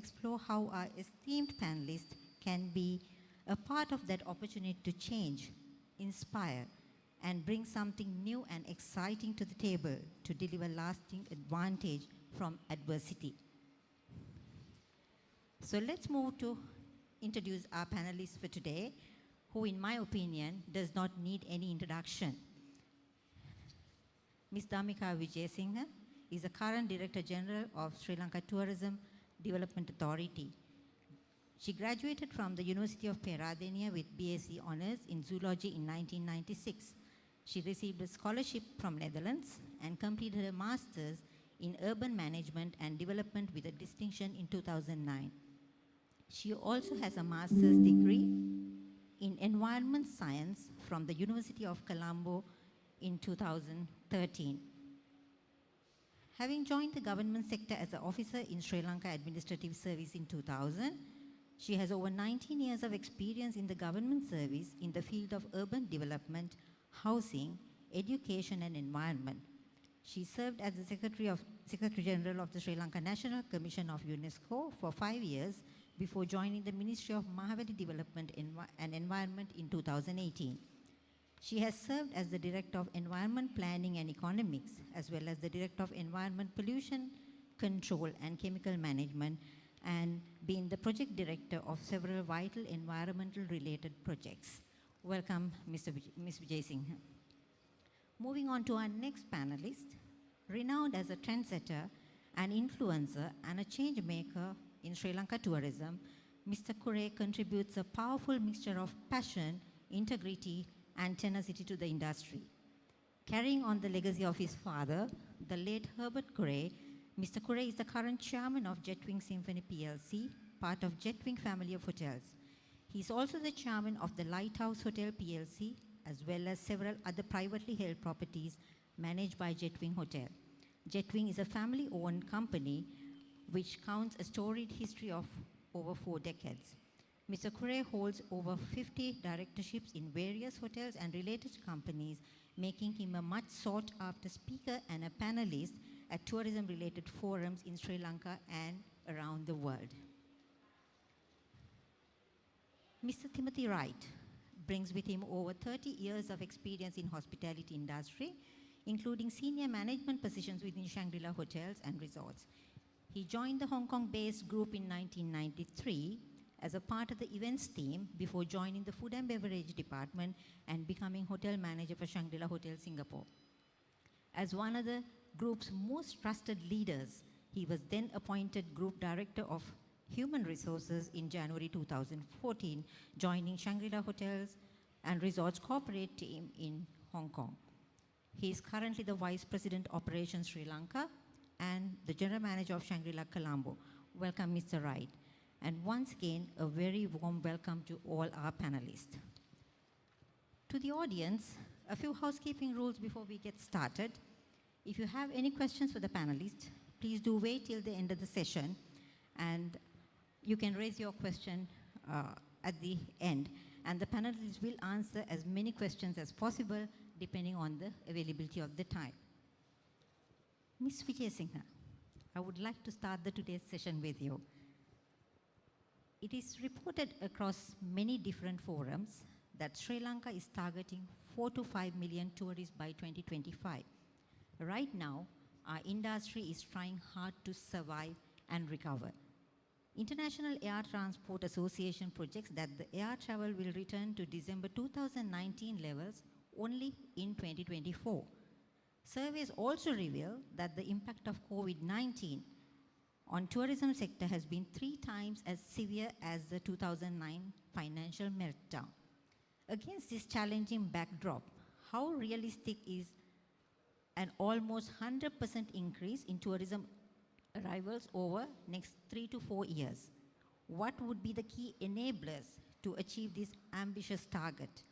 explore how our esteemed panelists can be a part of that opportunity to change, inspire, and bring something new and exciting to the table to deliver lasting advantage from adversity. So let's move to introduce our panelists for today, who in my opinion does not need any introduction. Ms. Dhammika Vijayasinghe is the current Director General of Sri Lanka Tourism Development Authority. She graduated from the University of Peradeniya with BSc Honours in Zoology in 1996. She received a scholarship from Netherlands and completed her Master's in Urban Management and Development with a distinction in 2009. She also has a Master's degree in Environment Science from the University of Colombo in 2013. Having joined the government sector as an officer in Sri Lanka Administrative Service in 2000, she has over 19 years of experience in the government service in the field of urban development, housing, education and environment. She served as the Secretary General of the Sri Lanka National Commission of UNESCO for 5 years before joining the Ministry of Mahaweli Development and Environment in 2018. She has served as the Director of Environment Planning and Economics, as well as the Director of Environment Pollution Control and Chemical Management, and been the Project Director of several vital environmental related projects. Welcome, Ms. Vijayasinghe. Moving on to our next panelist, renowned as a trendsetter, an influencer, and a change maker in Sri Lanka tourism, Mr. Kure contributes a powerful mixture of passion, integrity, and tenacity to the industry. Carrying on the legacy of his father, the late Herbert Kure, Mr. Kure is the current chairman of Jetwing Symphony PLC, part of Jetwing family of hotels. He is also the chairman of the Lighthouse Hotel PLC, as well as several other privately held properties managed by Jetwing Hotel. Jetwing is a family-owned company which counts a storied history of over 4 decades. Mr. Kure holds over 50 directorships in various hotels and related companies, making him a much sought-after speaker and a panelist at tourism-related forums in Sri Lanka and around the world. Mr. Timothy Wright brings with him over 30 years of experience in hospitality industry, including senior management positions within Shangri-La hotels and resorts. He joined the Hong Kong-based group in 1993 as a part of the events team before joining the food and beverage department and becoming hotel manager for Shangri-La Hotel Singapore. As one of the group's most trusted leaders, he was then appointed Group Director of Human Resources in January 2014, joining Shangri-La Hotels and Resorts corporate team in Hong Kong. He is currently the Vice President Operations Sri Lanka and the General Manager of Shangri-La Colombo. Welcome, Mr. Wright. And once again, a very warm welcome to all our panelists. To the audience, a few housekeeping rules before we get started. If you have any questions for the panelists, please do wait till the end of the session, and you can raise your question at the end, and the panelists will answer as many questions as possible depending on the availability of the time. Ms. Vijayasinghe, I would like to start today's session with you. It is reported across many different forums that Sri Lanka is targeting 4 to 5 million tourists by 2025. Right now, our industry is trying hard to survive and recover. International Air Transport Association projects that the air travel will return to December 2019 levels only in 2024. Surveys also reveal that the impact of COVID-19 on tourism sector has been 3 times as severe as the 2009 financial meltdown. Against this challenging backdrop, how realistic is an almost 100% increase in tourism arrivals over next 3 to 4 years? What would be the key enablers to achieve this ambitious target?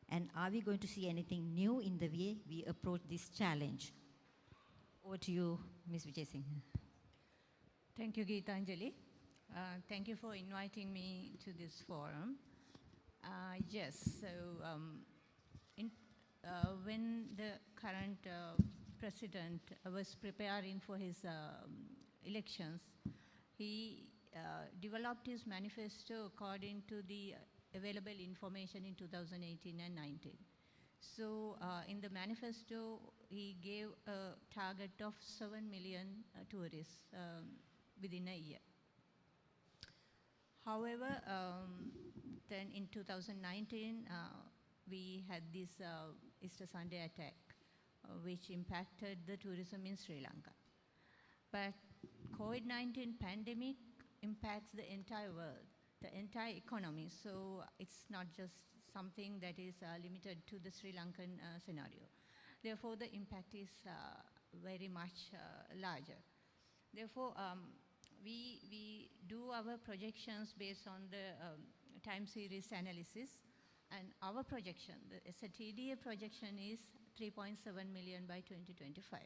And are we going to see anything new in the way we approach this challenge? Over to you, Ms. Vijayasinghe. Thank you, Geetanjali. Thank you for inviting me to this forum. Yes, so when the current president was preparing for his elections, he developed his manifesto according to the available information in 2018 and 19. So in the manifesto, he gave a target of 7 million tourists within a year. However, then in 2019, we had this Easter Sunday attack, which impacted the tourism in Sri Lanka. But COVID-19 pandemic impacts the entire world, the entire economy. So it's not just something that is limited to the Sri Lankan scenario. Therefore, the impact is very much larger. Therefore, we do our projections based on the time series analysis, and our projection, the SLTE projection is 3.7 million by 2025,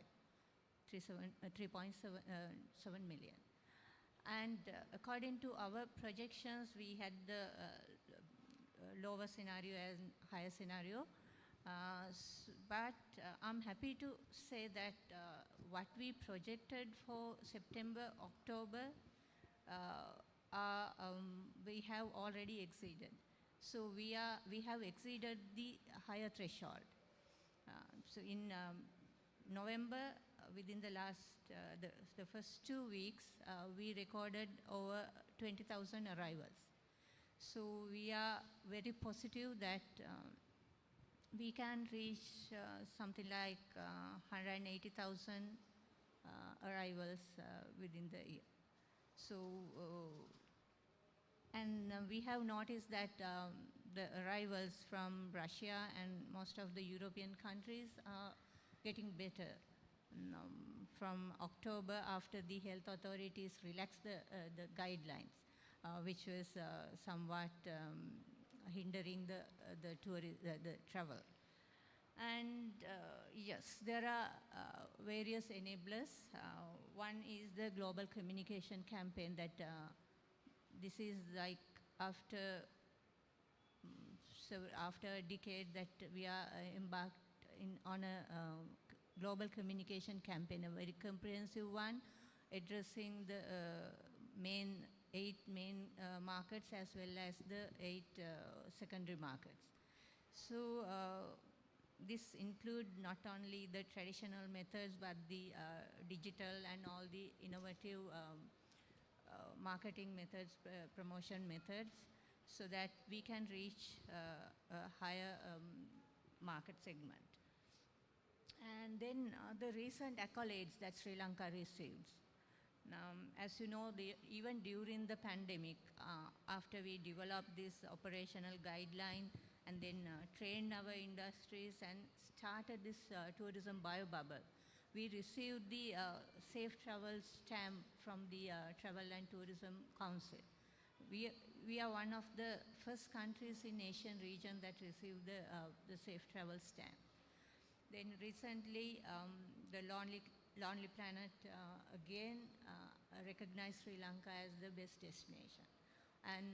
3.7 million. And according to our projections, we had the lower scenario and higher scenario. But I'm happy to say that what we projected for September, October, we have already exceeded. So we have exceeded the higher threshold. So in November, within the last, the first 2 weeks, we recorded over 20,000 arrivals. So we are very positive that we can reach something like 180,000 arrivals within the year. So, and we have noticed that the arrivals from Russia and most of the European countries are getting better. From October, after the health authorities relaxed the guidelines, which was somewhat hindering the travel. And yes, there are various enablers. One is the global communication campaign that this is like after a decade that we are embarked on a global communication campaign, a very comprehensive one, addressing the 8 main markets as well as the 8 secondary markets. So this includes not only the traditional methods but the digital and all the innovative marketing methods, promotion methods, so that we can reach a higher market segment. And then the recent accolades that Sri Lanka received. As you know, even during the pandemic, after we developed this operational guideline and then trained our industries and started this tourism biobubble, we received the Safe Travel stamp from the Travel and Tourism Council. We are one of the first countries in Asian region that received the Safe Travel stamp. Then recently, the Lonely Planet again recognized Sri Lanka as the best destination. And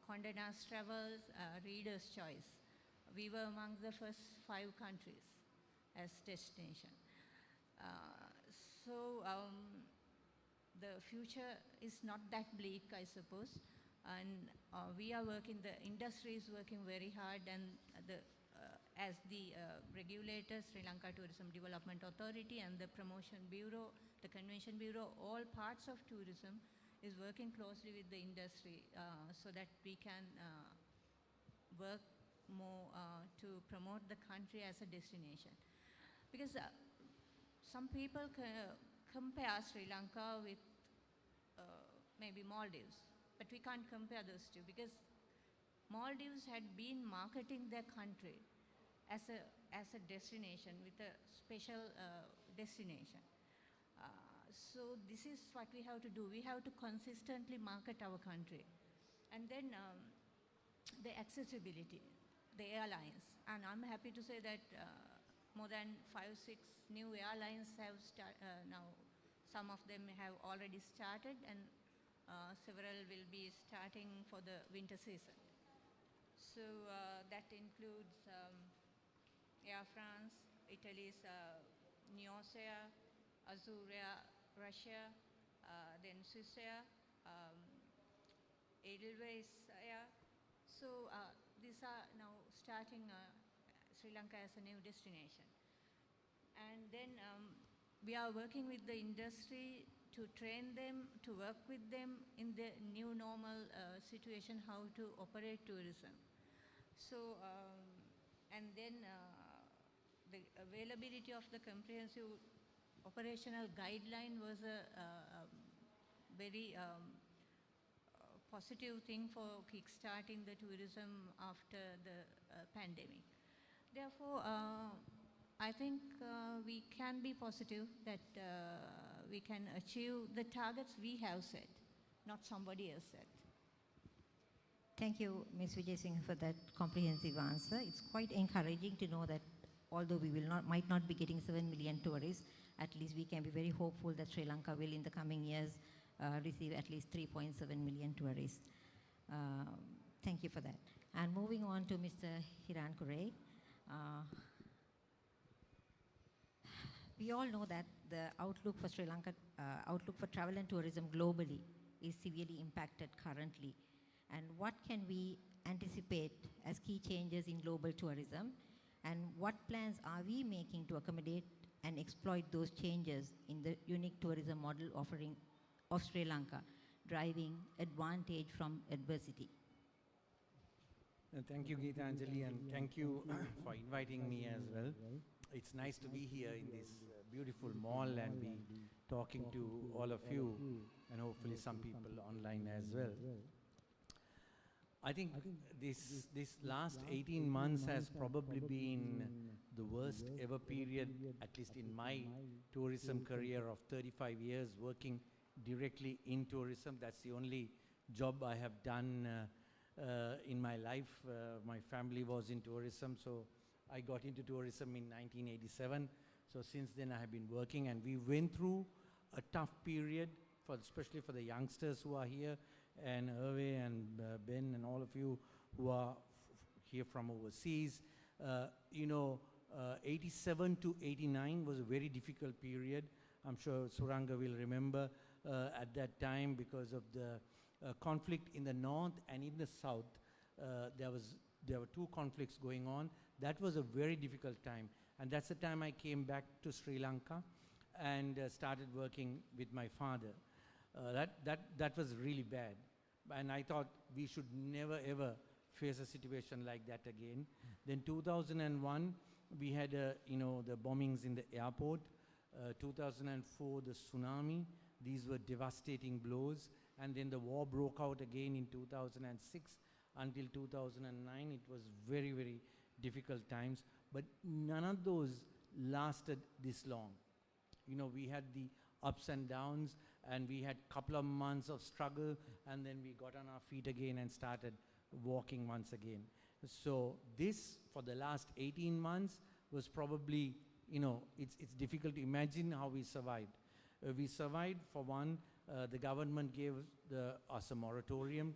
Condé Nast Travel's Reader's Choice, we were among the first 5 countries as destination. So the future is not that bleak, I suppose. And we are working, the industry is working very hard, and as the regulators, Sri Lanka Tourism Development Authority and the Promotion Bureau, the Convention Bureau, all parts of tourism is working closely with the industry so that we can work more to promote the country as a destination. Because some people compare Sri Lanka with maybe Maldives, but we can't compare those two because Maldives had been marketing their country as a destination, with a special destination. So this is what we have to do. We have to consistently market our country. And then the accessibility, the airlines. And I'm happy to say that more than 5-6 new airlines have now, some of them have already started, and several will be starting for the winter season. So that includes Air France, Italy's Neosea, Azurea, Russia, then Swissair, middleways, yeah. So these are now starting Sri Lanka as a new destination. And then we are working with the industry to train them, to work with them in the new normal situation, how to operate tourism. So, and then the availability of the comprehensive operational guideline was a very positive thing for kickstarting the tourism after the pandemic. Therefore, I think we can be positive that we can achieve the targets we have set, not somebody else set. Thank you, Ms. Vijay Singh, for that comprehensive answer. It's quite encouraging to know that although we might not be getting 7 million tourists, at least we can be very hopeful that Sri Lanka will, in the coming years, receive at least 3.7 million tourists. Thank you for that. And moving on to Mr. Hiran Kure. We all know that the outlook for Sri Lanka, outlook for travel and tourism globally is severely impacted currently. And what can we anticipate as key changes in global tourism? And what plans are we making to accommodate and exploit those changes in the unique tourism model offering of Sri Lanka, driving advantage from adversity? Thank you, Geetanjali, and thank you for inviting me as well. It's nice to be here in this beautiful mall and be talking to all of you and hopefully some people online as well. I think this last 18 months has probably been the worst ever period, at least in my tourism career of 35 years working directly in tourism. That's the only job I have done in my life. My family was in tourism, so I got into tourism in 1987. So since then I have been working, and we went through a tough period, especially for the youngsters who are here, and Hervé and Ben and all of you who are here from overseas. 87 to 89 was a very difficult period. I'm sure Suranga will remember at that time, because of the conflict in the north and in the south. There were two conflicts going on. That was a very difficult time. And that's the time I came back to Sri Lanka and started working with my father. That was really bad. And I thought we should never ever face a situation like that again. Then 2001, we had the bombings in the airport. 2004, the tsunami. These were devastating blows. And then the war broke out again in 2006 until 2009. It was very, very difficult times. But none of those lasted this long. We had the ups and downs, and we had a couple of months of struggle, and then we got on our feet again and started walking once again. So this, for the last 18 months, was probably, it's difficult to imagine how we survived. We survived, for one, the government gave us a moratorium,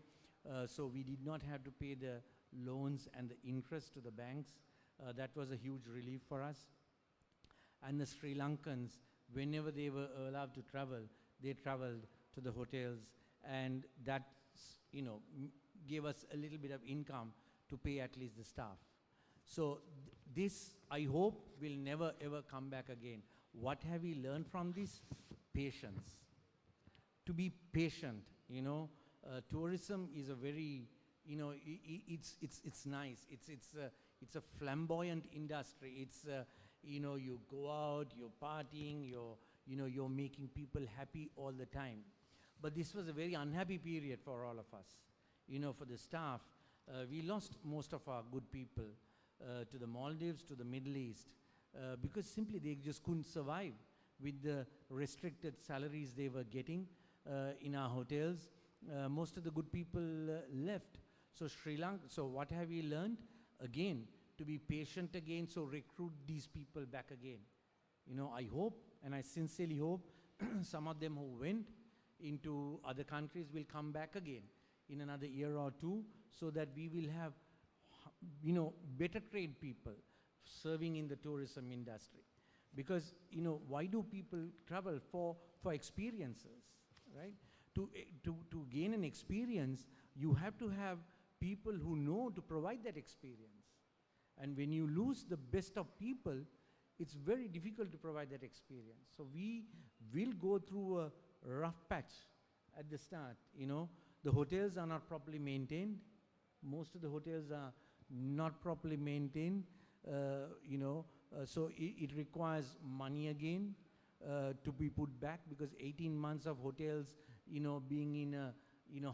so we did not have to pay the loans and the interest to the banks. That was a huge relief for us. And the Sri Lankans, whenever they were allowed to travel, they traveled to the hotels, and that, gave us a little bit of income to pay at least the staff. So this, I hope, will never ever come back again. What have we learned from this? Patience. To be patient, tourism is a very, it's nice. It's a flamboyant industry. It's, you go out, you're partying, you're making people happy all the time. But this was a very unhappy period for all of us. For the staff, we lost most of our good people to the Maldives, to the Middle East, because simply they just couldn't survive with the restricted salaries they were getting in our hotels. Most of the good people left. So Sri Lanka, so what have we learned? Again, to be patient again, so recruit these people back again. I hope, and I sincerely hope, some of them who went into other countries will come back again in another year or two, so that we will have, better trained people serving in the tourism industry. Because, why do people travel? For experiences, right? To gain an experience, you have to have people who know to provide that experience. And when you lose the best of people, it's very difficult to provide that experience. So we will go through a rough patch at the start. You know, the hotels are not properly maintained. Most of the hotels are not properly maintained. So it requires money again to be put back, because 18 months of hotels, being in a,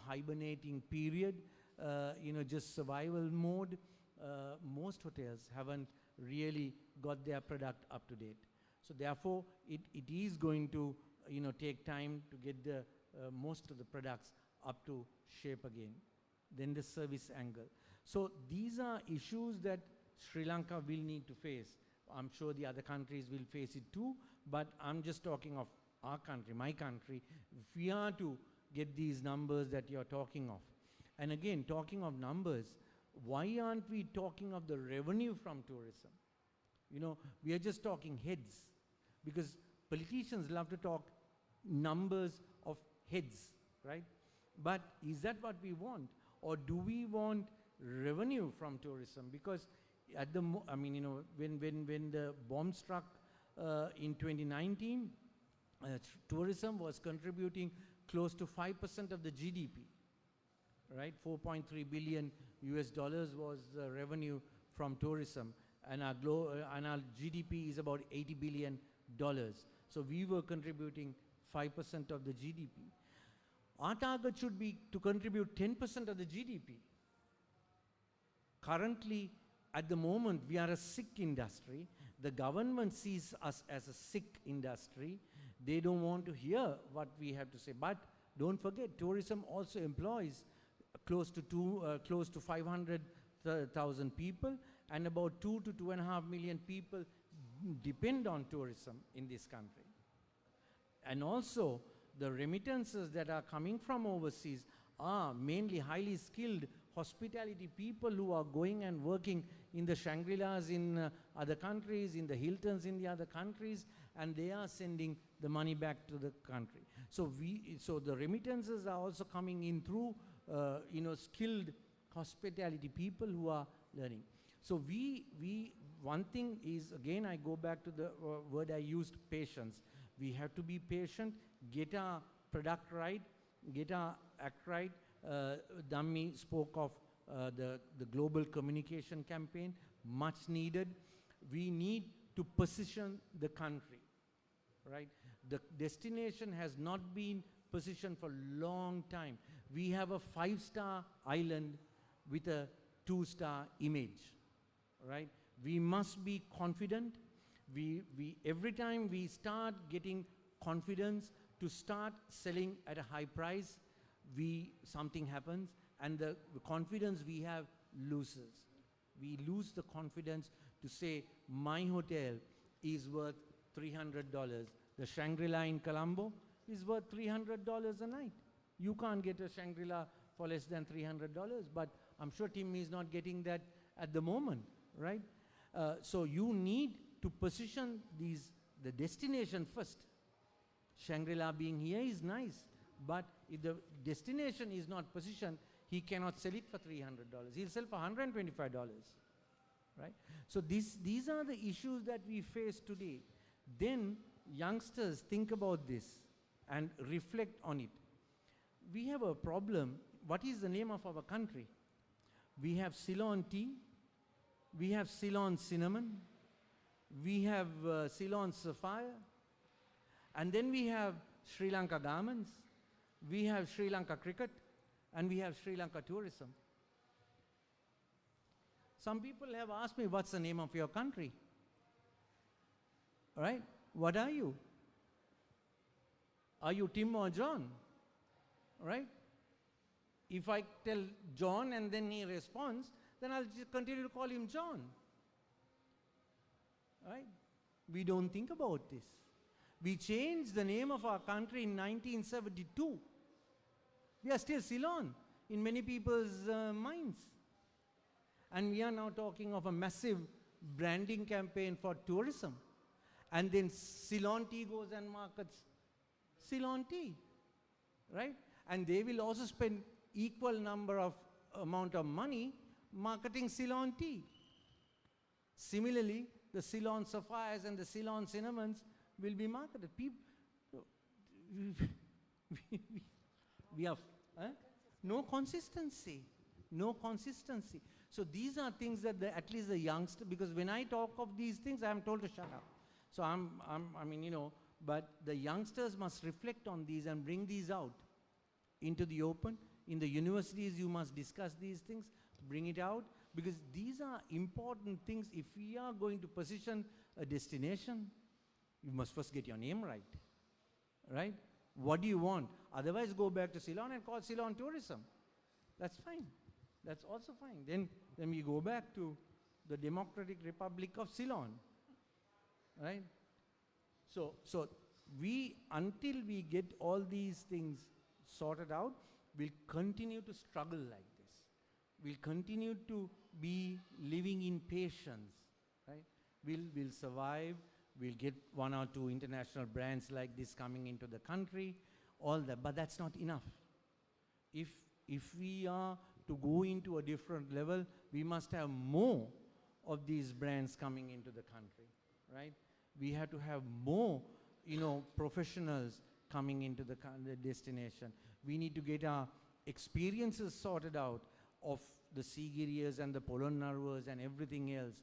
hibernating period, just survival mode, most hotels haven't really got their product up to date. So therefore, it is going to, take time to get the most of the products up to shape again. Then the service angle. So these are issues that Sri Lanka will need to face. I'm sure the other countries will face it too, but I'm just talking of our country, my country. If we are to get these numbers that you're talking of, and again, talking of numbers, why aren't we talking of the revenue from tourism? We are just talking heads, because politicians love to talk numbers of heads, right? But is that what we want? Or do we want revenue from tourism? Because at the, when the bomb struck in 2019, tourism was contributing close to 5% of the GDP, right? 4.3 billion US dollars was the revenue from tourism, and our GDP is about $80 billion. So we were contributing 5% of the GDP. Our target should be to contribute 10% of the GDP. Currently, at the moment, we are a sick industry. The government sees us as a sick industry. They don't want to hear what we have to say. But don't forget, tourism also employs close to 500,000 people, and about 2 to 2.5 million people depend on tourism in this country. And also, the remittances that are coming from overseas are mainly highly skilled hospitality people who are going and working in the Shangri-Las in other countries, in the Hiltons in the other countries, and they are sending the money back to the country. So the remittances are also coming in through, skilled hospitality people who are learning. So one thing is, again, I go back to the word I used, patience. We have to be patient, get our product right, get our act right. Dhammi spoke of the global communication campaign, much needed. We need to position the country, right? The destination has not been positioned for a long time. We have a 5-star island with a 2-star image, right? We must be confident. Every time we start getting confidence to start selling at a high price, something happens, and the confidence we have loses. We lose the confidence to say, my hotel is worth $300. The Shangri-La in Colombo is worth $300 a night. You can't get a Shangri-La for less than $300, but I'm sure Tim is not getting that at the moment, right? So you need to position the destination first. Shangri-La being here is nice, but if the destination is not positioned, he cannot sell it for $300. He'll sell for $125, right? So these are the issues that we face today. Then youngsters think about this and reflect on it. We have a problem. What is the name of our country? We have Ceylon tea, we have Ceylon cinnamon, we have Ceylon sapphire, and then we have Sri Lanka garments, we have Sri Lanka cricket, and we have Sri Lanka tourism. Some people have asked me, what's the name of your country? All right? What are you? Are you Tim or John? All right? If I tell John and then he responds, then I'll just continue to call him John. All right? We don't think about this. We changed the name of our country in 1972. We are still Ceylon in many people's minds. And we are now talking of a massive branding campaign for tourism. And then Ceylon tea goes and markets Ceylon tea, right? And they will also spend equal number of amount of money marketing Ceylon tea. Similarly, the Ceylon sapphires and the Ceylon cinnamons will be marketed. We have no consistency, no consistency. So these are things that at least the youngster, because when I talk of these things, I'm told to shut up. So I mean, you know, but the youngsters must reflect on these and bring these out into the open. In the universities, you must discuss these things, bring it out, because these are important things. If we are going to position a destination, you must first get your name right, right? What do you want? Otherwise, go back to Ceylon and call Ceylon Tourism. That's fine. That's also fine. Then we go back to the Democratic Republic of Ceylon, right? So until we get all these things sorted out, we'll continue to struggle like this. We'll continue to be living in patience, right? We'll survive. We'll get 1 or 2 international brands like this coming into the country, all that, but that's not enough. If we are to go into a different level, we must have more of these brands coming into the country, right? We have to have more, you know, professionals coming into the destination. We need to get our experiences sorted out of the Sigirias and the Polonnaruas and everything else.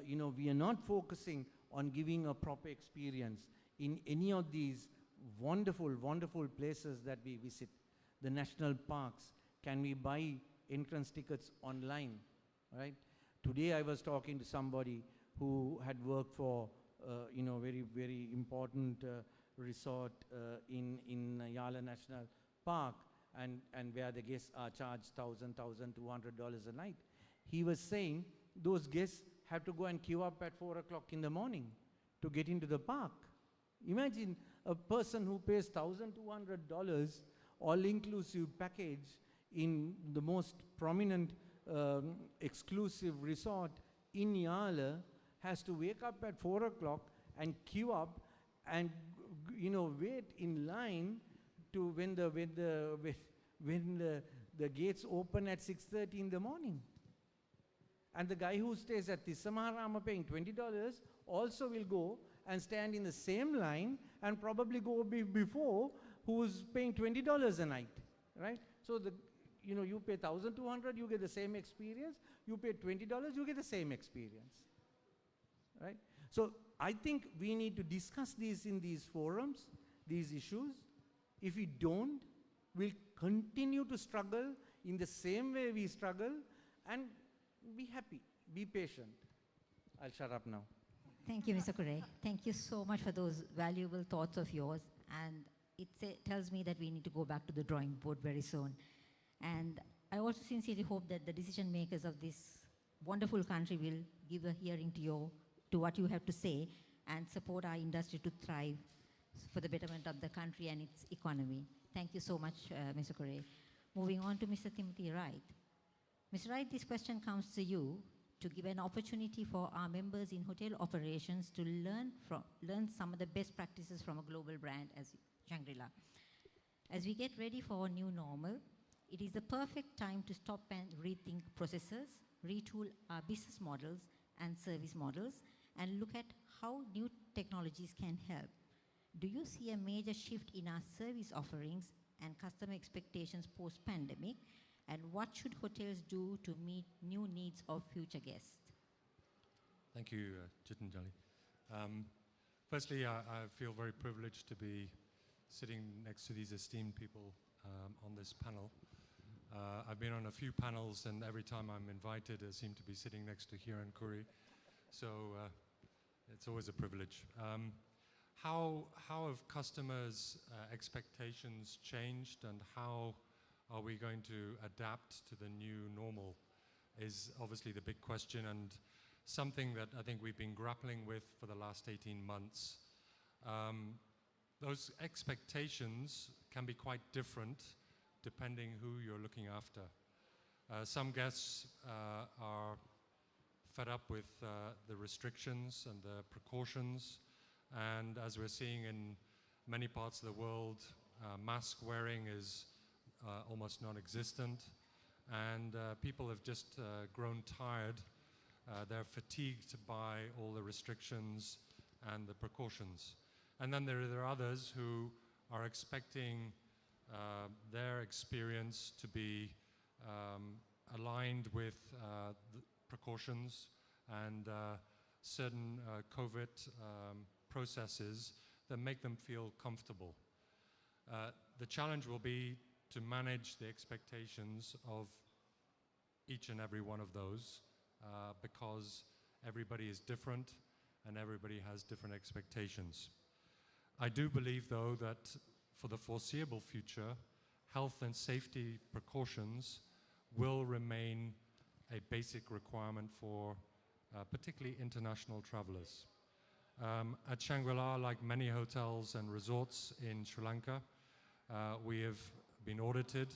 You know, we are not focusing on giving a proper experience in any of these wonderful, wonderful places that we visit. The national parks, can we buy entrance tickets online, right? Today I was talking to somebody who had worked for, you know, very, very important resort in Yala National Park, and where the guests are charged $1,200 a night. He was saying those guests have to go and queue up at 4 o'clock in the morning to get into the park. Imagine a person who pays $1,200 all-inclusive package in the most prominent exclusive resort in Yala, has to wake up at 4 o'clock and queue up and, you know, wait in line to when the gates open at 6:30 in the morning. And the guy who stays at Tissamaharama paying $20 also will go and stand in the same line and probably go before, who's paying $20 a night, right? So you know, you pay $1,200, you get the same experience. You pay $20, you get the same experience, right? So I think we need to discuss these in these forums, these issues. If we don't, we'll continue to struggle in the same way we struggle, and be happy, be patient. I'll shut up now. Thank you, Mr. Kure. Thank you so much for those valuable thoughts of yours. And it tells me that we need to go back to the drawing board very soon. And I also sincerely hope that the decision makers of this wonderful country will give a hearing to what you have to say and support our industry to thrive for the betterment of the country and its economy. Thank you so much, Mr. Kure. Moving on to Mr. Timothy Wright. Mr. Wright, this question comes to you to give an opportunity for our members in hotel operations to learn some of the best practices from a global brand as Shangri-La. As we get ready for a new normal, it is the perfect time to stop and rethink processes, retool our business models and service models, and look at how new technologies can help. Do you see a major shift in our service offerings and customer expectations post-pandemic? And what should hotels do to meet new needs of future guests? Thank you, Jitanjali. Firstly, I feel very privileged to be sitting next to these esteemed people on this panel. I've been on a few panels, and every time I'm invited, I seem to be sitting next to Hiran Kuri. So it's always a privilege. How have customers' expectations changed, and how are we going to adapt to the new normal is obviously the big question, and something that I think we've been grappling with for the last 18 months. Those expectations can be quite different depending who you're looking after. Some guests are fed up with the restrictions and the precautions, and as we're seeing in many parts of the world, mask wearing is almost non-existent, and people have just grown tired. They're fatigued by all the restrictions and the precautions. And then there are others who are expecting their experience to be aligned with the precautions and certain COVID processes that make them feel comfortable. The challenge will be to manage the expectations of each and every one of those because everybody is different and everybody has different expectations. I do believe, though, that for the foreseeable future, health and safety precautions will remain a basic requirement for particularly international travelers. At Shangri-La, like many hotels and resorts in Sri Lanka, we have been audited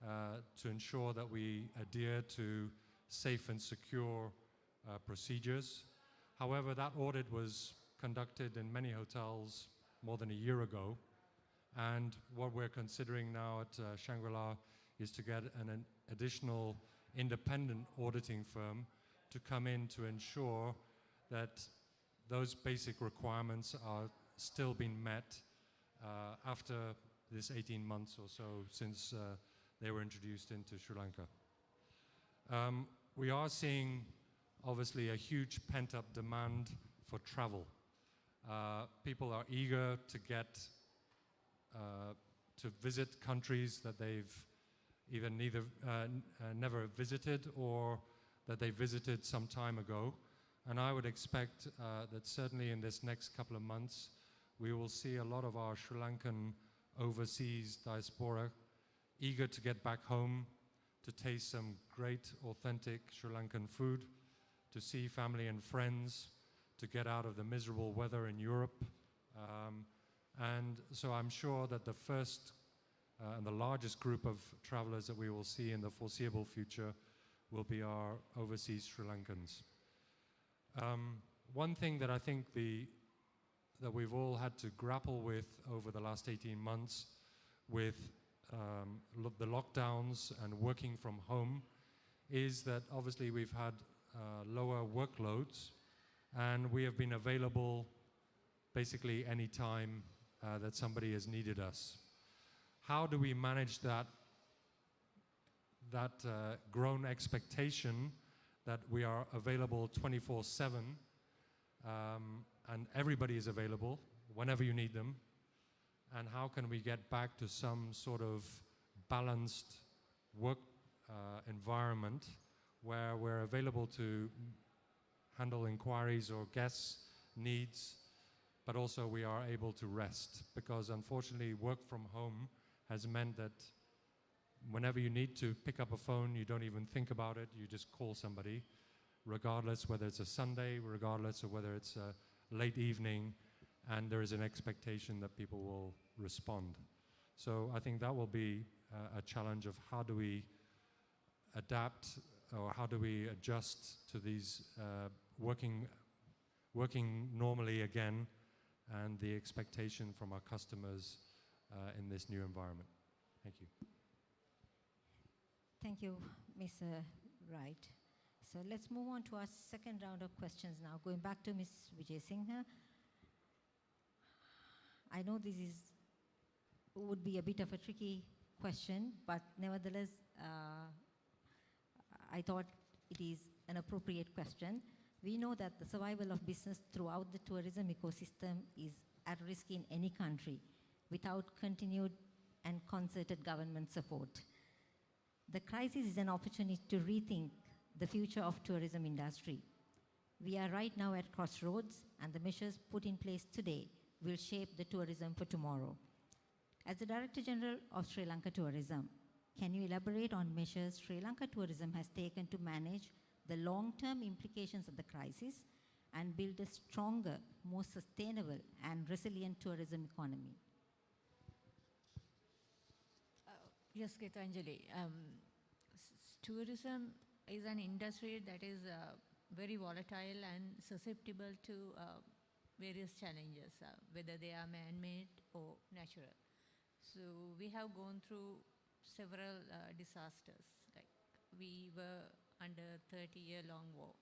to ensure that we adhere to safe and secure procedures. However, that audit was conducted in many hotels more than a year ago, and what we're considering now at Shangri-La is to get an additional independent auditing firm to come in to ensure that those basic requirements are still being met after this 18 months or so since they were introduced into Sri Lanka. We are seeing obviously a huge pent-up demand for travel. People are eager to get to visit countries that they've either never visited or that they visited some time ago. And I would expect that certainly in this next couple of months, we will see a lot of our Sri Lankan overseas diaspora eager to get back home, to taste some great, authentic Sri Lankan food, to see family and friends, to get out of the miserable weather in Europe. And so I'm sure that the first and the largest group of travelers that we will see in the foreseeable future will be our overseas Sri Lankans. One thing that I think that we've all had to grapple with over the last 18 months with the lockdowns and working from home is that obviously we've had lower workloads, and we have been available basically any time that somebody has needed us. How do we manage that grown expectation that we are available 24/7 and everybody is available whenever you need them? And how can we get back to some sort of balanced work environment where we're available to handle inquiries or guests' needs, but also we are able to rest? Because unfortunately, work from home has meant that whenever you need to pick up a phone, you don't even think about it, you just call somebody, regardless whether it's a Sunday, regardless of whether it's a late evening, and there is an expectation that people will respond. So I think that will be a challenge of how do we adapt or how do we adjust to these working normally again and the expectation from our customers in this new environment. Thank you. Thank you, Mr. Wright. So let's move on to our second round of questions now. Going back to Ms. Vijay Singha. I know this would be a bit of a tricky question, but nevertheless, I thought it is an appropriate question. We know that the survival of business throughout the tourism ecosystem is at risk in any country without continued and concerted government support. The crisis is an opportunity to rethink the future of tourism industry. We are right now at crossroads, and the measures put in place today will shape the tourism for tomorrow. As the Director General of Sri Lanka Tourism, can you elaborate on measures Sri Lanka Tourism has taken to manage the long-term implications of the crisis and build a stronger, more sustainable and resilient tourism economy? Yes, Geetanjali. Tourism is an industry that is very volatile and susceptible to various challenges, whether they are man-made or natural. So we have gone through several disasters. Like we were under 30-year-long war.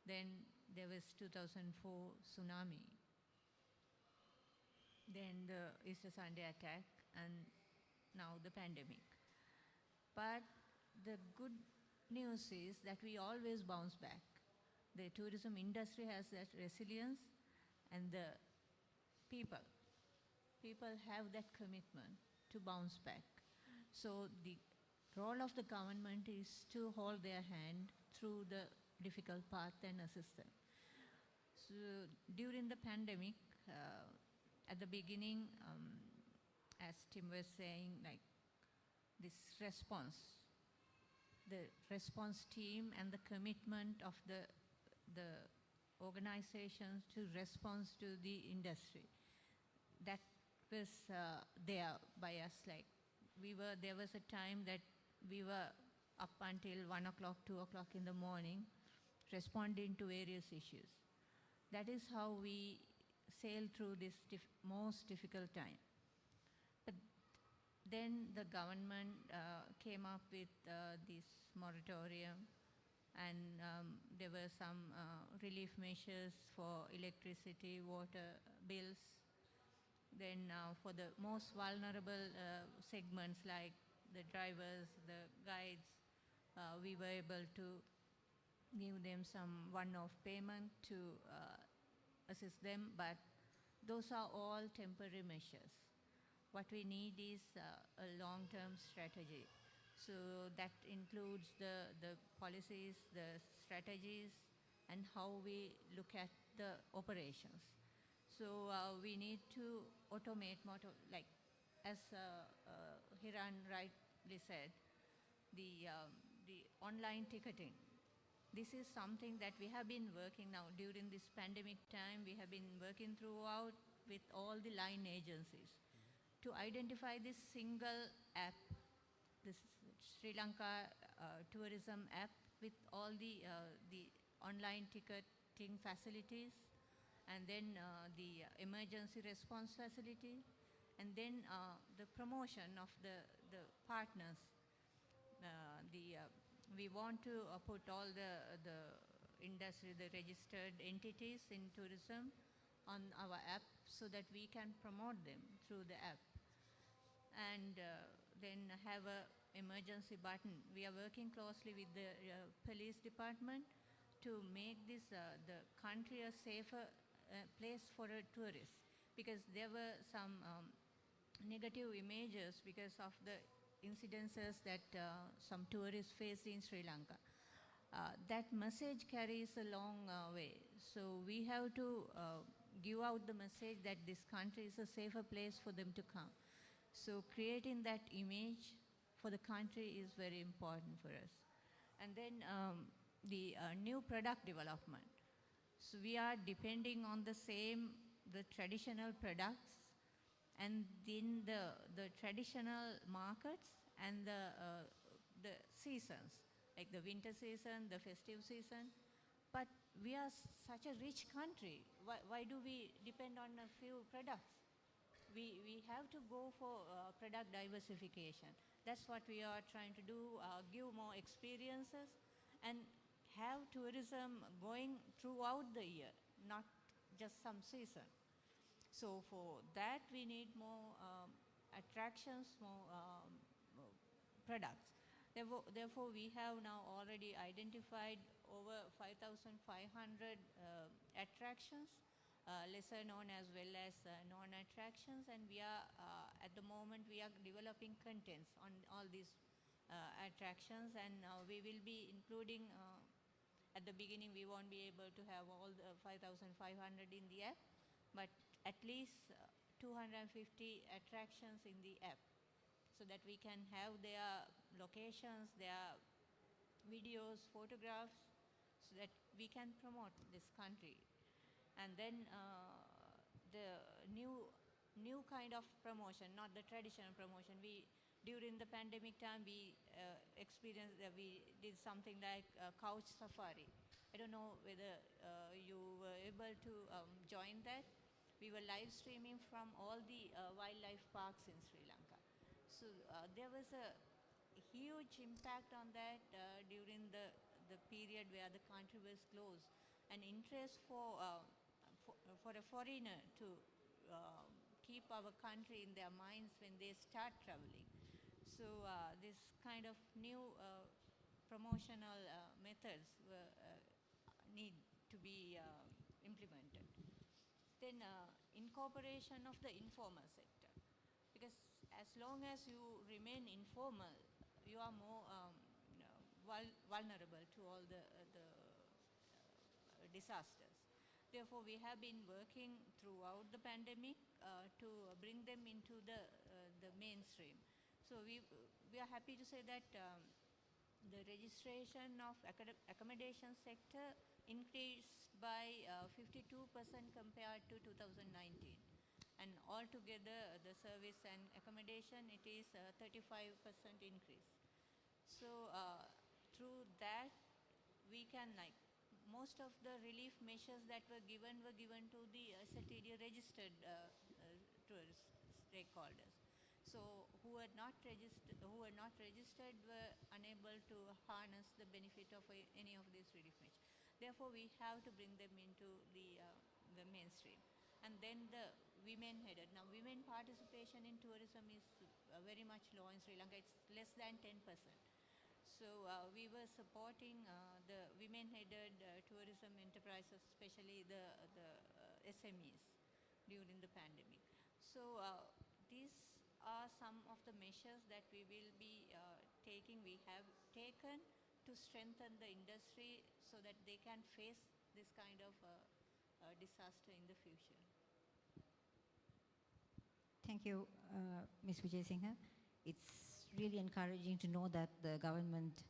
Then there was 2004 tsunami. Then the Easter Sunday attack, and now the pandemic. But the good news is that we always bounce back. The tourism industry has that resilience, and the people have that commitment to bounce back. So the role of the government is to hold their hand through the difficult path and assist them. So during the pandemic, at the beginning, as Tim was saying, like this response, the response team and the commitment of the organizations to respond to the industry, that was there by us. Like there was a time that we were up until 1 o'clock, 2 o'clock in the morning, responding to various issues. That is how we sailed through this most difficult time. But then the government came up with this moratorium, and there were some relief measures for electricity, water bills. Then for the most vulnerable segments like the drivers, the guides, we were able to give them some one-off payment to assist them, but those are all temporary measures. What we need is a long-term strategy. So that includes the policies, the strategies, and how we look at the operations. So we need to automate more, like as Hiran rightly said, the online ticketing. This is something that we have been working now during this pandemic time. We have been working throughout with all the line agencies to identify this single app, this Sri Lanka Tourism app with all the online ticketing facilities, and then the emergency response facility, and then the promotion of the partners. We want to put all the industry, the registered entities in tourism on our app so that we can promote them through the app. And then have a emergency button. We are working closely with the police department to make this the country a safer place for a tourist, because there were some negative images because of the incidences that some tourists faced in Sri Lanka. That message carries a long way. So we have to give out the message that this country is a safer place for them to come. So creating that image for the country is very important for us. And then the new product development. So we are depending on the traditional products, and then the traditional markets and the seasons, like the winter season, the festive season. But we are such a rich country. Why do we depend on a few products? We have to go for product diversification. That's what we are trying to do, give more experiences and have tourism going throughout the year, not just some season. So for that, we need more attractions, more products. Therefore, we have now already identified over 5,500 attractions, lesser known as well as non-attractions, and we are, at the moment, we are developing contents on all these attractions, and we will be including, at the beginning, we won't be able to have all the 5,500 in the app, but at least 250 attractions in the app, so that we can have their locations, their videos, photographs, so that we can promote this country. And then the new kind of promotion, not the traditional promotion. During the pandemic time, we experienced, we did something like couch safari. I don't know whether you were able to join that. We were live streaming from all the wildlife parks in Sri Lanka. So there was a huge impact on that during the period where the country was closed. An interest for a foreigner to keep our country in their minds when they start traveling. So this kind of new promotional methods need to be implemented. Then incorporation of the informal sector, because as long as you remain informal, you are more vulnerable to all the disasters. Therefore, we have been working throughout the pandemic to bring them into the mainstream. So we are happy to say that the registration of accommodation sector increased by 52% compared to 2019. And altogether, the service and accommodation, it is 35% increase. So through that, we can, like, most of the relief measures that were given to the SLTE registered tourist stakeholders. So who were not registered were unable to harness the benefit of any of these relief measures. Therefore, we have to bring them into the mainstream. And then the women headed. Now, women participation in tourism is very much low in Sri Lanka. It's less than 10%. So we were supporting the women-headed tourism enterprises, especially the SMEs during the pandemic. So these are some of the measures that we will be taking, we have taken to strengthen the industry so that they can face this kind of disaster in the future. Thank you, Ms. Vijay Singha. It's really encouraging to know that the government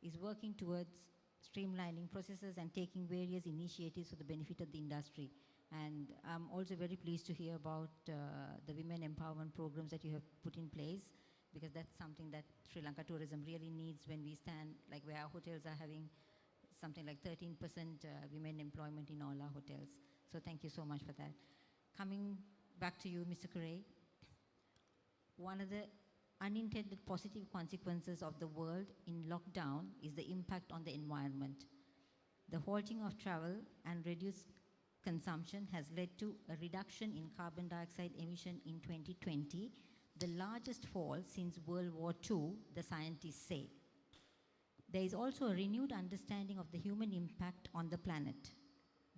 is working towards streamlining processes and taking various initiatives for the benefit of the industry. And I'm also very pleased to hear about the women empowerment programs that you have put in place, because that's something that Sri Lanka tourism really needs when we stand, like where our hotels are having something like 13% women employment in all our hotels. So thank you so much for that. Coming back to you, Mr. Kuray, one of the unintended positive consequences of the world in lockdown is the impact on the environment. The halting of travel and reduced consumption has led to a reduction in carbon dioxide emission in 2020, the largest fall since World War II, the scientists say. There is also a renewed understanding of the human impact on the planet.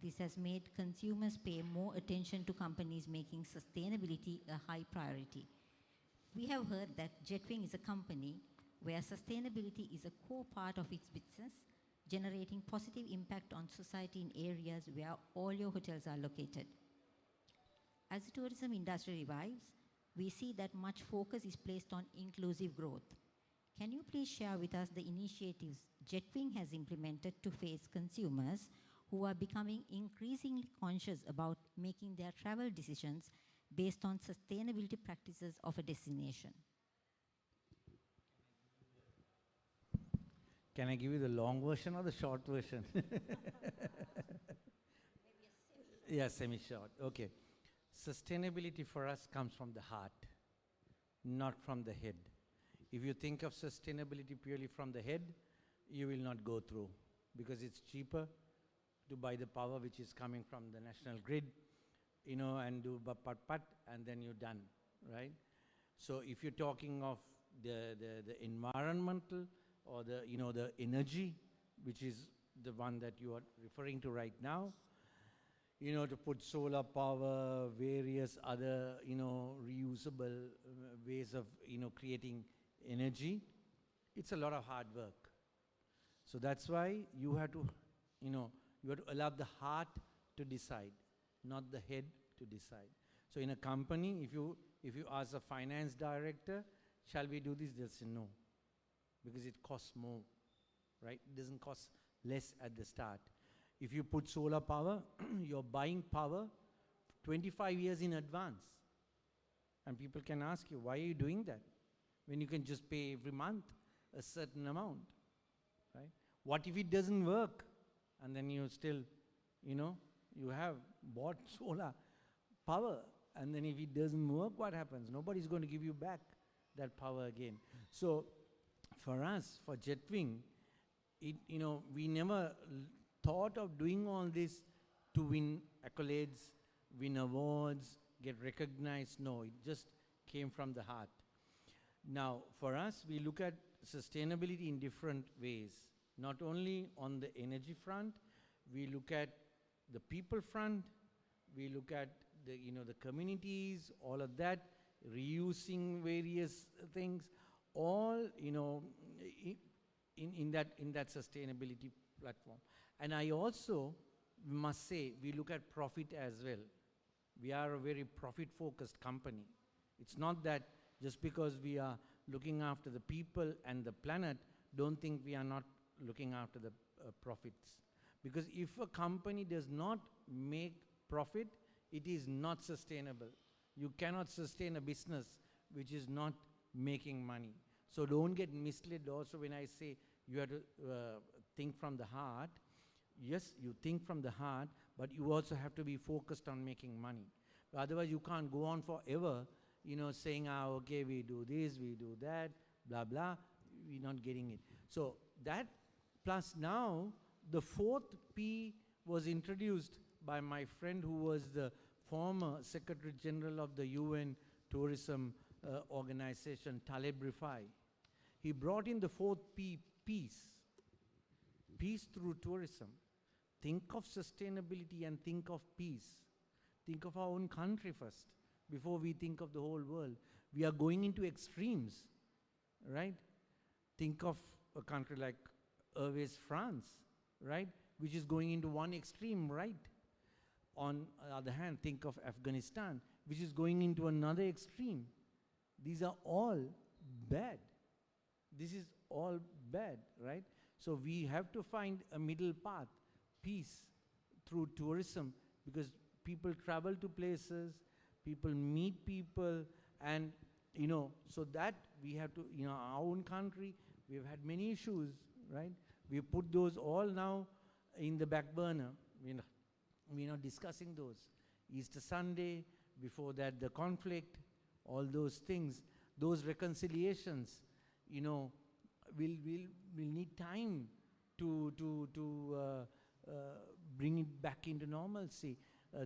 This has made consumers pay more attention to companies making sustainability a high priority. We have heard that Jetwing is a company where sustainability is a core part of its business, generating positive impact on society in areas where all your hotels are located. As the tourism industry revives, we see that much focus is placed on inclusive growth. Can you please share with us the initiatives Jetwing has implemented to face consumers who are becoming increasingly conscious about making their travel decisions based on sustainability practices of a destination? Can I give you the long version or the short version? Yeah, semi-short. Okay. Sustainability for us comes from the heart, not from the head. If you think of sustainability purely from the head, you will not go through, because it's cheaper to buy the power which is coming from the national grid, you know, and do pat, and then you're done, right? So if you're talking of the environmental or the, you know, the energy, which is the one that you are referring to right now, you know, to put solar power, various other, you know, reusable ways of, you know, creating energy, it's a lot of hard work. So that's why you have to, you know, you have to allow the heart to decide, not the head to decide. So in a company, if you ask a finance director, shall we do this? They'll say no, because it costs more, right? It doesn't cost less at the start. If you put solar power, you're buying power 25 years in advance. And people can ask you, why are you doing that? When you can just pay every month a certain amount, right? What if it doesn't work? And then you still, you know, you have bought solar power, and then if it doesn't work, what happens? Nobody's going to give you back that power again. So for us, for Jetwing, we never thought of doing all this to win accolades, win awards, get recognized. No, it just came from the heart. Now, for us, we look at sustainability in different ways. Not only on the energy front, we look at the people front, we look at the communities, all of that, reusing various things, all in that sustainability platform. And I also must say, we look at profit as well. We are a very profit-focused company. It's not that just because we are looking after the people and the planet, don't think we are not looking after the profits. Because if a company does not make profit, it is not sustainable. You cannot sustain a business which is not making money. So don't get misled also when I say you have to think from the heart. Yes, you think from the heart, but you also have to be focused on making money. Otherwise, you can't go on forever, saying, okay, we do this, we do that, blah, blah. We're not getting it. So that, plus now, the fourth P was introduced by my friend who was the former Secretary General of the UN Tourism Organization, Taleb Rifai. He brought in the fourth P, peace. Peace through tourism. Think of sustainability and think of peace. Think of our own country first, before we think of the whole world. We are going into extremes, right? Think of a country like always France, right? Which is going into one extreme, right? On the other hand, think of Afghanistan, which is going into another extreme. These are all bad. This is all bad, right? So we have to find a middle path, peace through tourism, because people travel to places, people meet people, and so that we have to, our own country, we've had many issues, right? We put those all now in the back burner. We're not discussing those. Easter Sunday, before that the conflict, all those things, those reconciliations, we'll need time to bring it back into normalcy.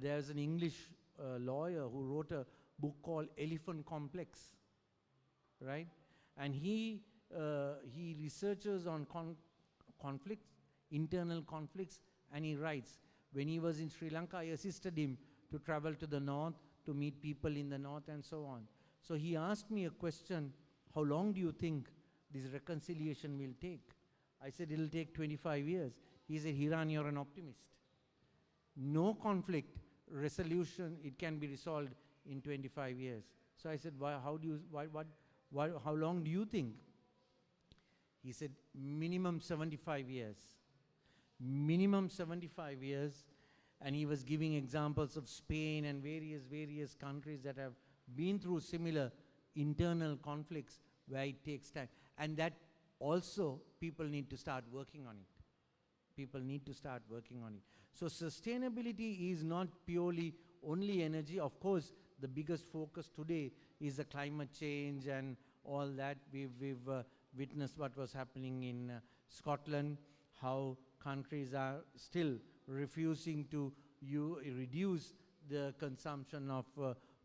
There's an English lawyer who wrote a book called Elephant Complex, right? And he researches on conflicts, internal conflicts, and he writes, when he was in Sri Lanka, I assisted him to travel to the north, to meet people in the north, and so on. So he asked me a question, how long do you think this reconciliation will take? I said, it'll take 25 years. He said, Hiran, you're an optimist. No conflict resolution, it can be resolved in 25 years. So I said, how long do you think? He said, minimum 75 years. Minimum 75 years. And he was giving examples of Spain and various countries that have been through similar internal conflicts where it takes time. And that also people need to start working on it. People need to start working on it. So sustainability is not purely only energy. Of course, the biggest focus today is the climate change and all that. We've witnessed what was happening in Scotland, how countries are still refusing to reduce the consumption of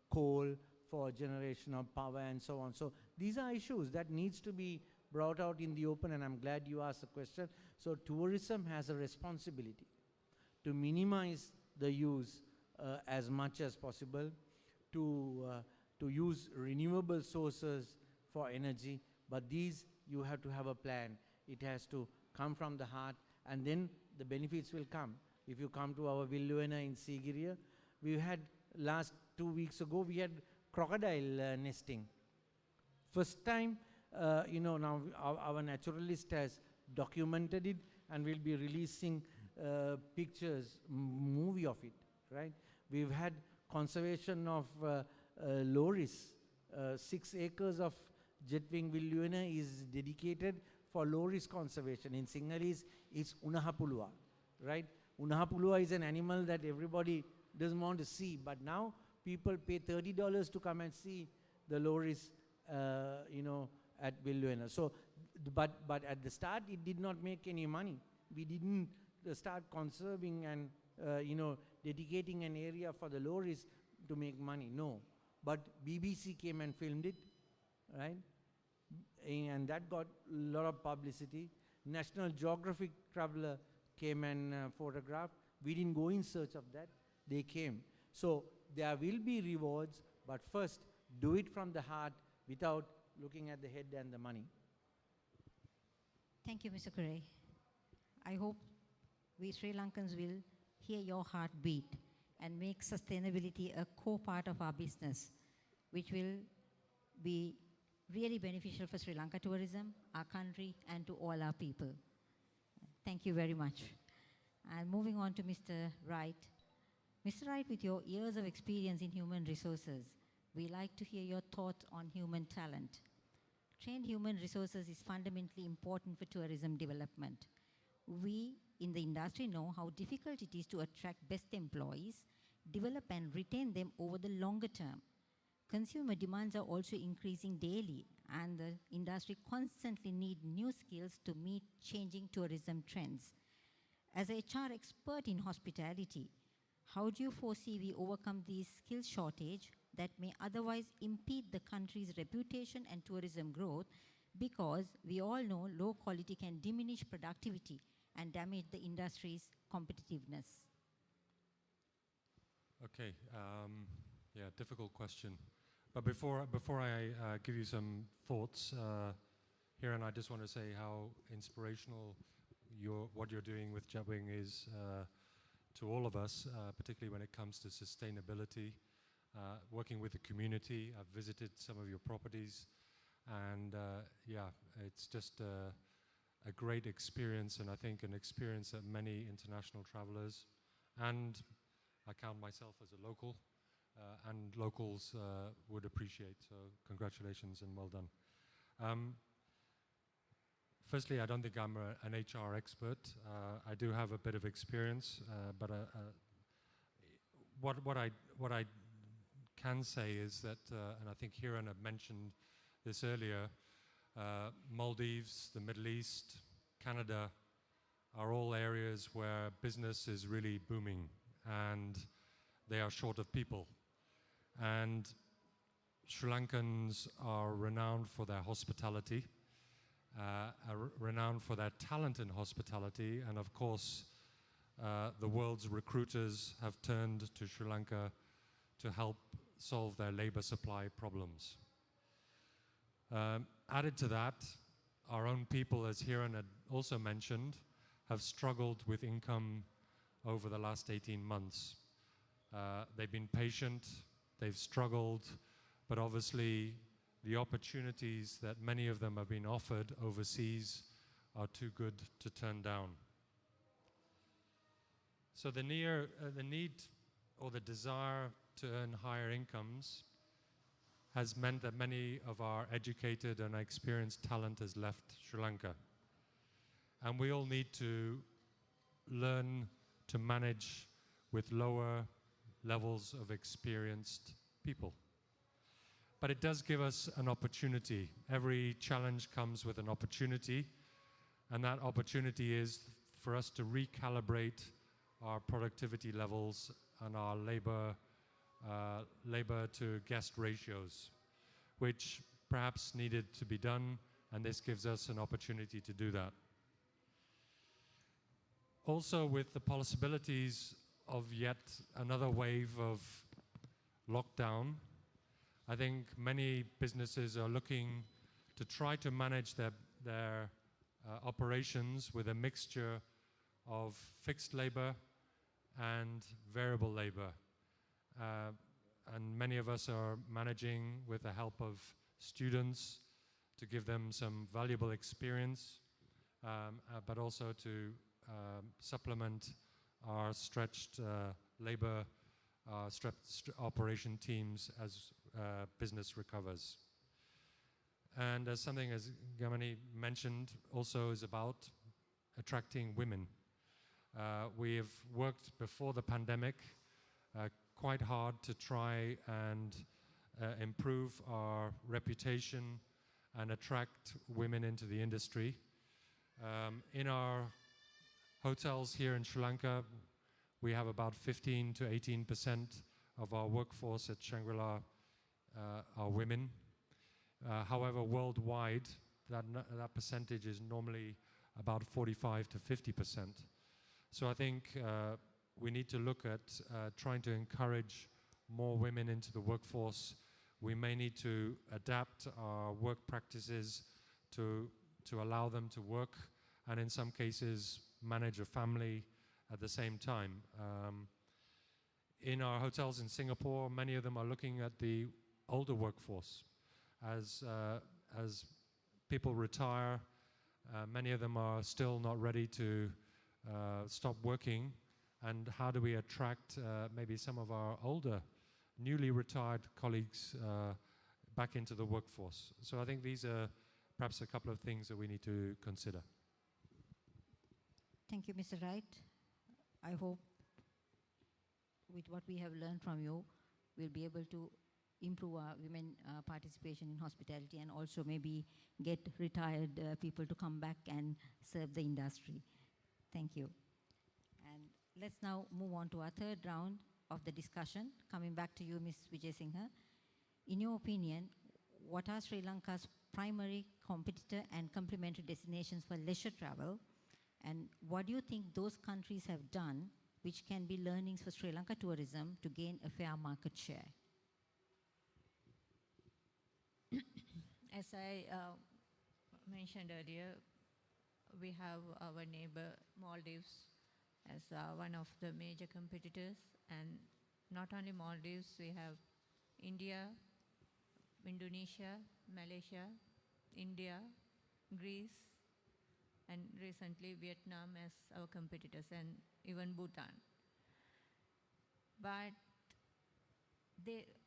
coal for generation of power and so on. So these are issues that needs to be brought out in the open, and I'm glad you asked the question. So tourism has a responsibility to minimize the use as much as possible, to use renewable sources for energy, but these you have to have a plan. It has to come from the heart, and then the benefits will come. If you come to our Villuena in Sigiriya, we had last 2 weeks ago, we had crocodile nesting. First time, now our naturalist has documented it, and we'll be releasing pictures, movie of it, right? We've had conservation of loris. 6 acres of Jetwing Villuena is dedicated for loris conservation. In Sinhalese, it's Unahapulua, right? Unahapulua is an animal that everybody doesn't want to see, but now people pay $30 to come and see the loris at Villuena. So, but at the start, it did not make any money. We didn't start conserving and, dedicating an area for the lorries to make money. No. But BBC came and filmed it, right? And that got a lot of publicity. National Geographic traveler came and photographed. We didn't go in search of that. They came. So there will be rewards, but first, do it from the heart without looking at the head and the money. Thank you, Mr. Kure. I hope we Sri Lankans will hear your heartbeat and make sustainability a core part of our business, which will be really beneficial for Sri Lanka tourism, our country, and to all our people. Thank you very much. And moving on to Mr. Wright. Mr. Wright, with your years of experience in human resources, we like to hear your thoughts on human talent. Trained human resources is fundamentally important for tourism development. We in the industry know how difficult it is to attract best employees, develop and retain them over the longer term. Consumer demands are also increasing daily, and the industry constantly needs new skills to meet changing tourism trends. As a HR expert in hospitality, how do you foresee we overcome these skills shortage that may otherwise impede the country's reputation and tourism growth, because we all know low quality can diminish productivity and damage the industry's competitiveness? Okay, yeah, difficult question. But before I give you some thoughts, Hiran, I just want to say how inspirational what you're doing with Jabwing is to all of us, particularly when it comes to sustainability, working with the community. I've visited some of your properties, and yeah, it's just a great experience, and I think an experience that many international travelers, and I count myself as a local, and locals would appreciate. So congratulations and well done. Firstly, I don't think I'm an HR expert. I do have a bit of experience, but what I can say is that, and I think Hiran had mentioned this earlier, Maldives, the Middle East, Canada are all areas where business is really booming, and they are short of people. And Sri Lankans are renowned for their hospitality, are renowned for their talent in hospitality, and of course, the world's recruiters have turned to Sri Lanka to help solve their labor supply problems. Added to that, our own people, as Hiran had also mentioned, have struggled with income over the last 18 months. They've been patient, they've struggled, but obviously the opportunities that many of them have been offered overseas are too good to turn down. So the need or the desire to earn higher incomes has meant that many of our educated and experienced talent has left Sri Lanka. And we all need to learn to manage with lower levels of experienced people. But it does give us an opportunity. Every challenge comes with an opportunity, and that opportunity is for us to recalibrate our productivity levels and our labor to guest ratios, which perhaps needed to be done, and this gives us an opportunity to do that. Also, with the possibilities of yet another wave of lockdown, I think many businesses are looking to try to manage their operations with a mixture of fixed labor and variable labor. And many of us are managing with the help of students to give them some valuable experience, but also to supplement our stretched labor operation teams as business recovers. And as something as Gamani mentioned also is about attracting women. We have worked before the pandemic quite hard to try and improve our reputation and attract women into the industry. In our hotels here in Sri Lanka, we have about 15 to 18% of our workforce at Shangri-La are women. However, worldwide, that percentage is normally about 45 to 50%. So I think we need to look at trying to encourage more women into the workforce. We may need to adapt our work practices to allow them to work, and in some cases manage a family at the same time. In our hotels in Singapore, many of them are looking at the older workforce. As people retire, many of them are still not ready to stop working, and how do we attract maybe some of our older, newly retired colleagues back into the workforce? So I think these are perhaps a couple of things that we need to consider. Thank you, Mr. Wright. I hope with what we have learned from you, we'll be able to improve our women participation in hospitality and also maybe get retired people to come back and serve the industry. Thank you. And let's now move on to our third round of the discussion. Coming back to you, Ms. Vijay Singha. In your opinion, what are Sri Lanka's primary competitor and complementary destinations for leisure travel? And what do you think those countries have done which can be learnings for Sri Lanka tourism to gain a fair market share? As I mentioned earlier, we have our neighbor Maldives as one of the major competitors, and not only Maldives, we have India, Indonesia, Malaysia, India, Greece, and recently Vietnam as our competitors, and even Bhutan. But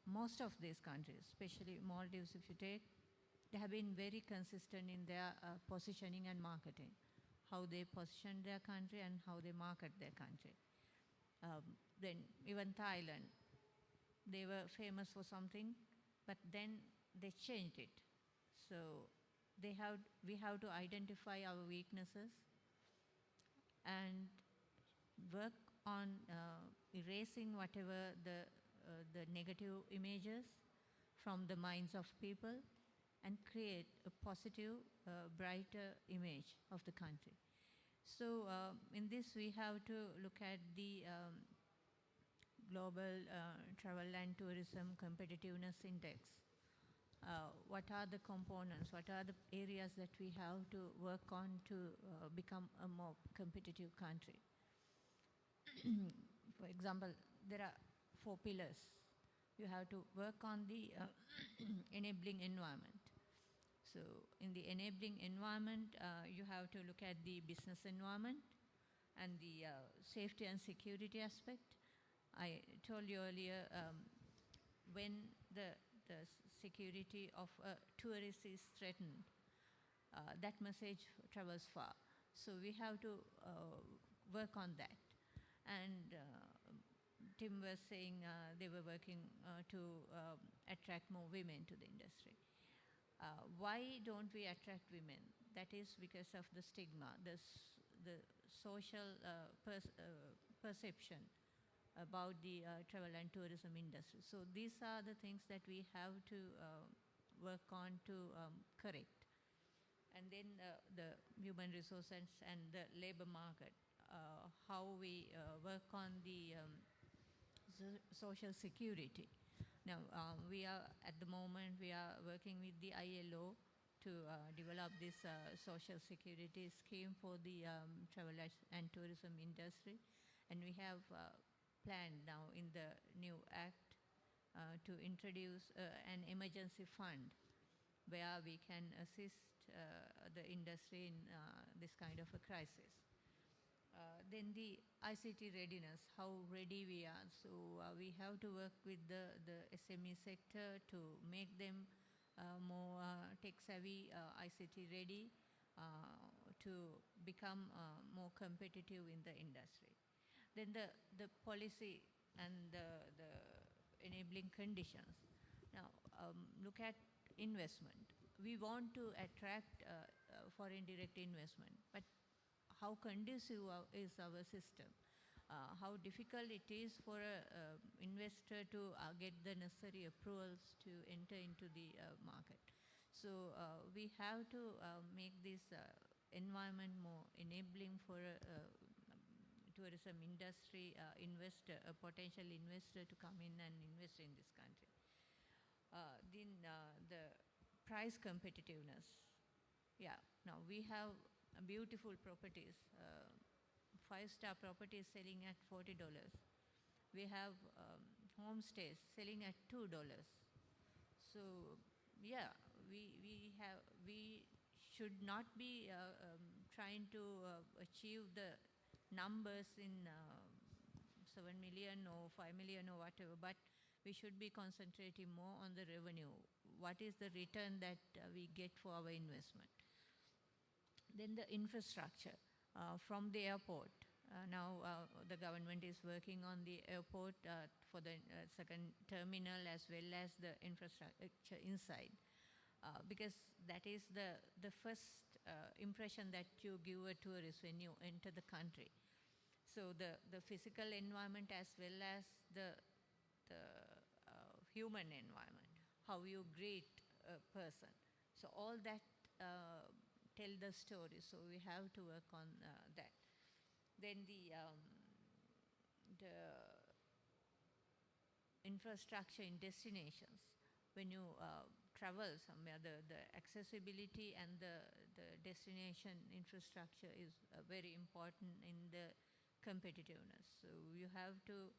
most of these countries, especially Maldives if you take, they have been very consistent in their positioning and marketing, how they position their country and how they market their country. Then even Thailand, they were famous for something, but then they changed it. So we have to identify our weaknesses and work on erasing whatever the negative images from the minds of people and create a positive, brighter image of the country. So in this we have to look at the Global Travel and Tourism Competitiveness Index. What are the components, what are the areas that we have to work on to become a more competitive country? For example, there are 4 pillars. You have to work on the enabling environment. So in the enabling environment, you have to look at the business environment and the safety and security aspect. I told you earlier, when the security of a tourist is threatened, that message travels far. So we have to work on that. And Tim was saying they were working to attract more women to the industry. Why don't we attract women? That is because of the stigma, the social perception about the travel and tourism industry. So these are the things that we have to work on to correct. And then the human resources and the labor market, how we work on the social security. Now, at the moment, we are working with the ILO to develop this social security scheme for the travel and tourism industry. And we have planned now in the new act to introduce an emergency fund where we can assist the industry in this kind of a crisis. Then the ICT readiness, how ready we are. So we have to work with the SME sector to make them more tech-savvy, ICT ready, to become more competitive in the industry. Then the policy and the enabling conditions. Now, look at investment. We want to attract foreign direct investment, but how conducive is our system? How difficult it is for an investor to get the necessary approvals to enter into the market. So we have to make this environment more enabling for tourism industry investor, a potential investor to come in and invest in this country. Then the price competitiveness. Yeah, now we have beautiful properties. 5-star properties selling at $40. We have homestays selling at $2. So yeah, we should not be trying to achieve the numbers in 7 million or 5 million or whatever, but we should be concentrating more on the revenue. What is the return that we get for our investment? Then the infrastructure from the airport. Now the government is working on the airport for the second terminal as well as the infrastructure inside. Because that is the first impression that you give a tourist when you enter the country. So the physical environment as well as the human environment, how you greet a person. So all that tell the story, so we have to work on that. Then the infrastructure in destinations. When you travel somewhere, the accessibility and the destination infrastructure is very important in the competitiveness. So you have to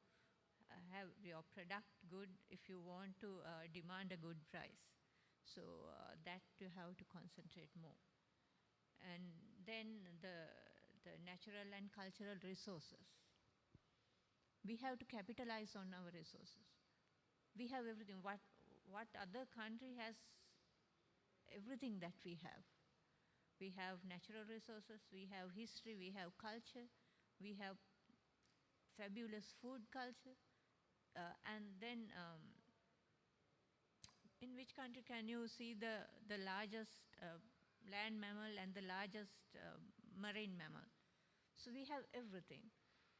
have your product good if you want to demand a good price. So that you have to concentrate more. And then the natural and cultural resources. We have to capitalize on our resources. We have everything. What other country has everything that we have? We have natural resources, we have history, we have culture, we have fabulous food culture. And then in which country can you see the largest land mammal and the largest marine mammal? So we have everything.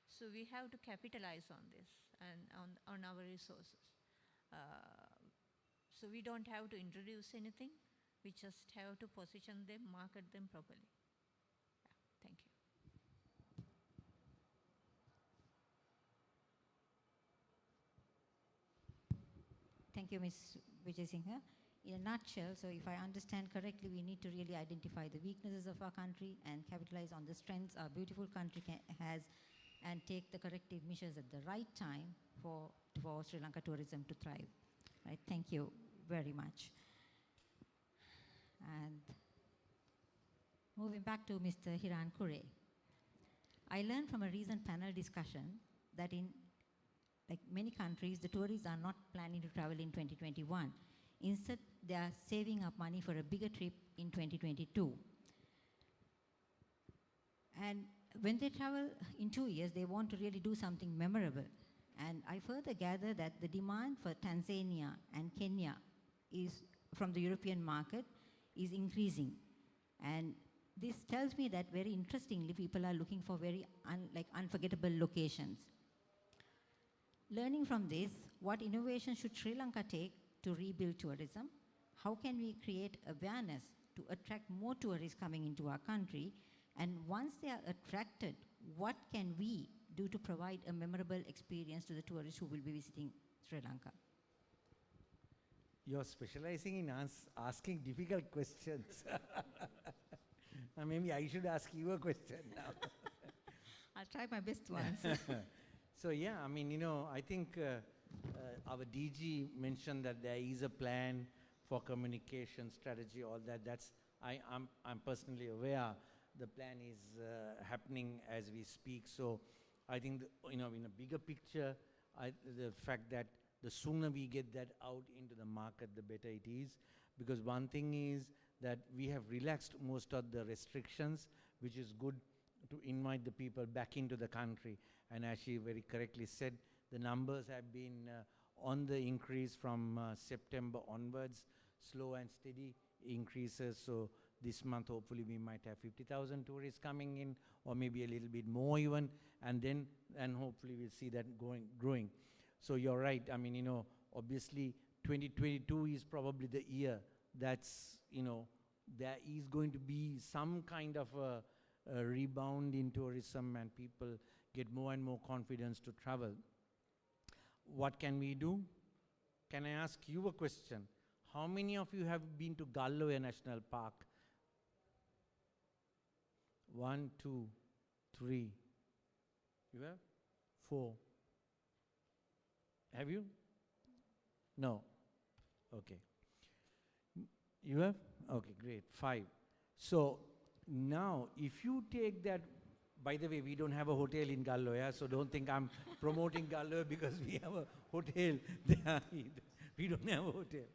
So we have to capitalize on this and on our resources. So we don't have to introduce anything. We just have to position them, market them properly. Yeah, thank you. Thank you, Ms. Vijay Singha. In a nutshell, so if I understand correctly, we need to really identify the weaknesses of our country and capitalize on the strengths our beautiful country has and take the corrective measures at the right time for Sri Lanka tourism to thrive. Right, thank you very much. And moving back to Mr. Hiran Kure. I learned from a recent panel discussion that in like many countries, the tourists are not planning to travel in 2021. Instead, they are saving up money for a bigger trip in 2022. And when they travel in 2 years, they want to really do something memorable. And I further gather that the demand for Tanzania and Kenya is from the European market is increasing. And this tells me that very interestingly, people are looking for very unforgettable locations. Learning from this, what innovation should Sri Lanka take to rebuild tourism? How can we create awareness to attract more tourists coming into our country? And once they are attracted, what can we do to provide a memorable experience to the tourists who will be visiting Sri Lanka? You're specializing in asking difficult questions. Maybe I should ask you a question now. I'll try my best to answer. So yeah, I think our DG mentioned that there is a plan for communication strategy, all that. I'm personally aware the plan is happening as we speak. So I think in a bigger picture, the fact that the sooner we get that out into the market, the better it is. Because one thing is that we have relaxed most of the restrictions, which is good to invite the people back into the country. And as she very correctly said, the numbers have been on the increase from September onwards, slow and steady increases. So this month, hopefully, we might have 50,000 tourists coming in, or maybe a little bit more even, and then, and hopefully we'll see that growing. So you're right. I mean, obviously, 2022 is probably the year that's, there is going to be some kind of a rebound in tourism, and people get more and more confidence to travel. What can we do? Can I ask you a question? How many of you have been to Galle National Park? 1, 2, 3. You have? 4. Have you? No. Okay. You have? Okay, great. 5. So now, if you take that, by the way, we don't have a hotel in Galle, yeah? So don't think I'm promoting Galle because we have a hotel there. We don't have a hotel.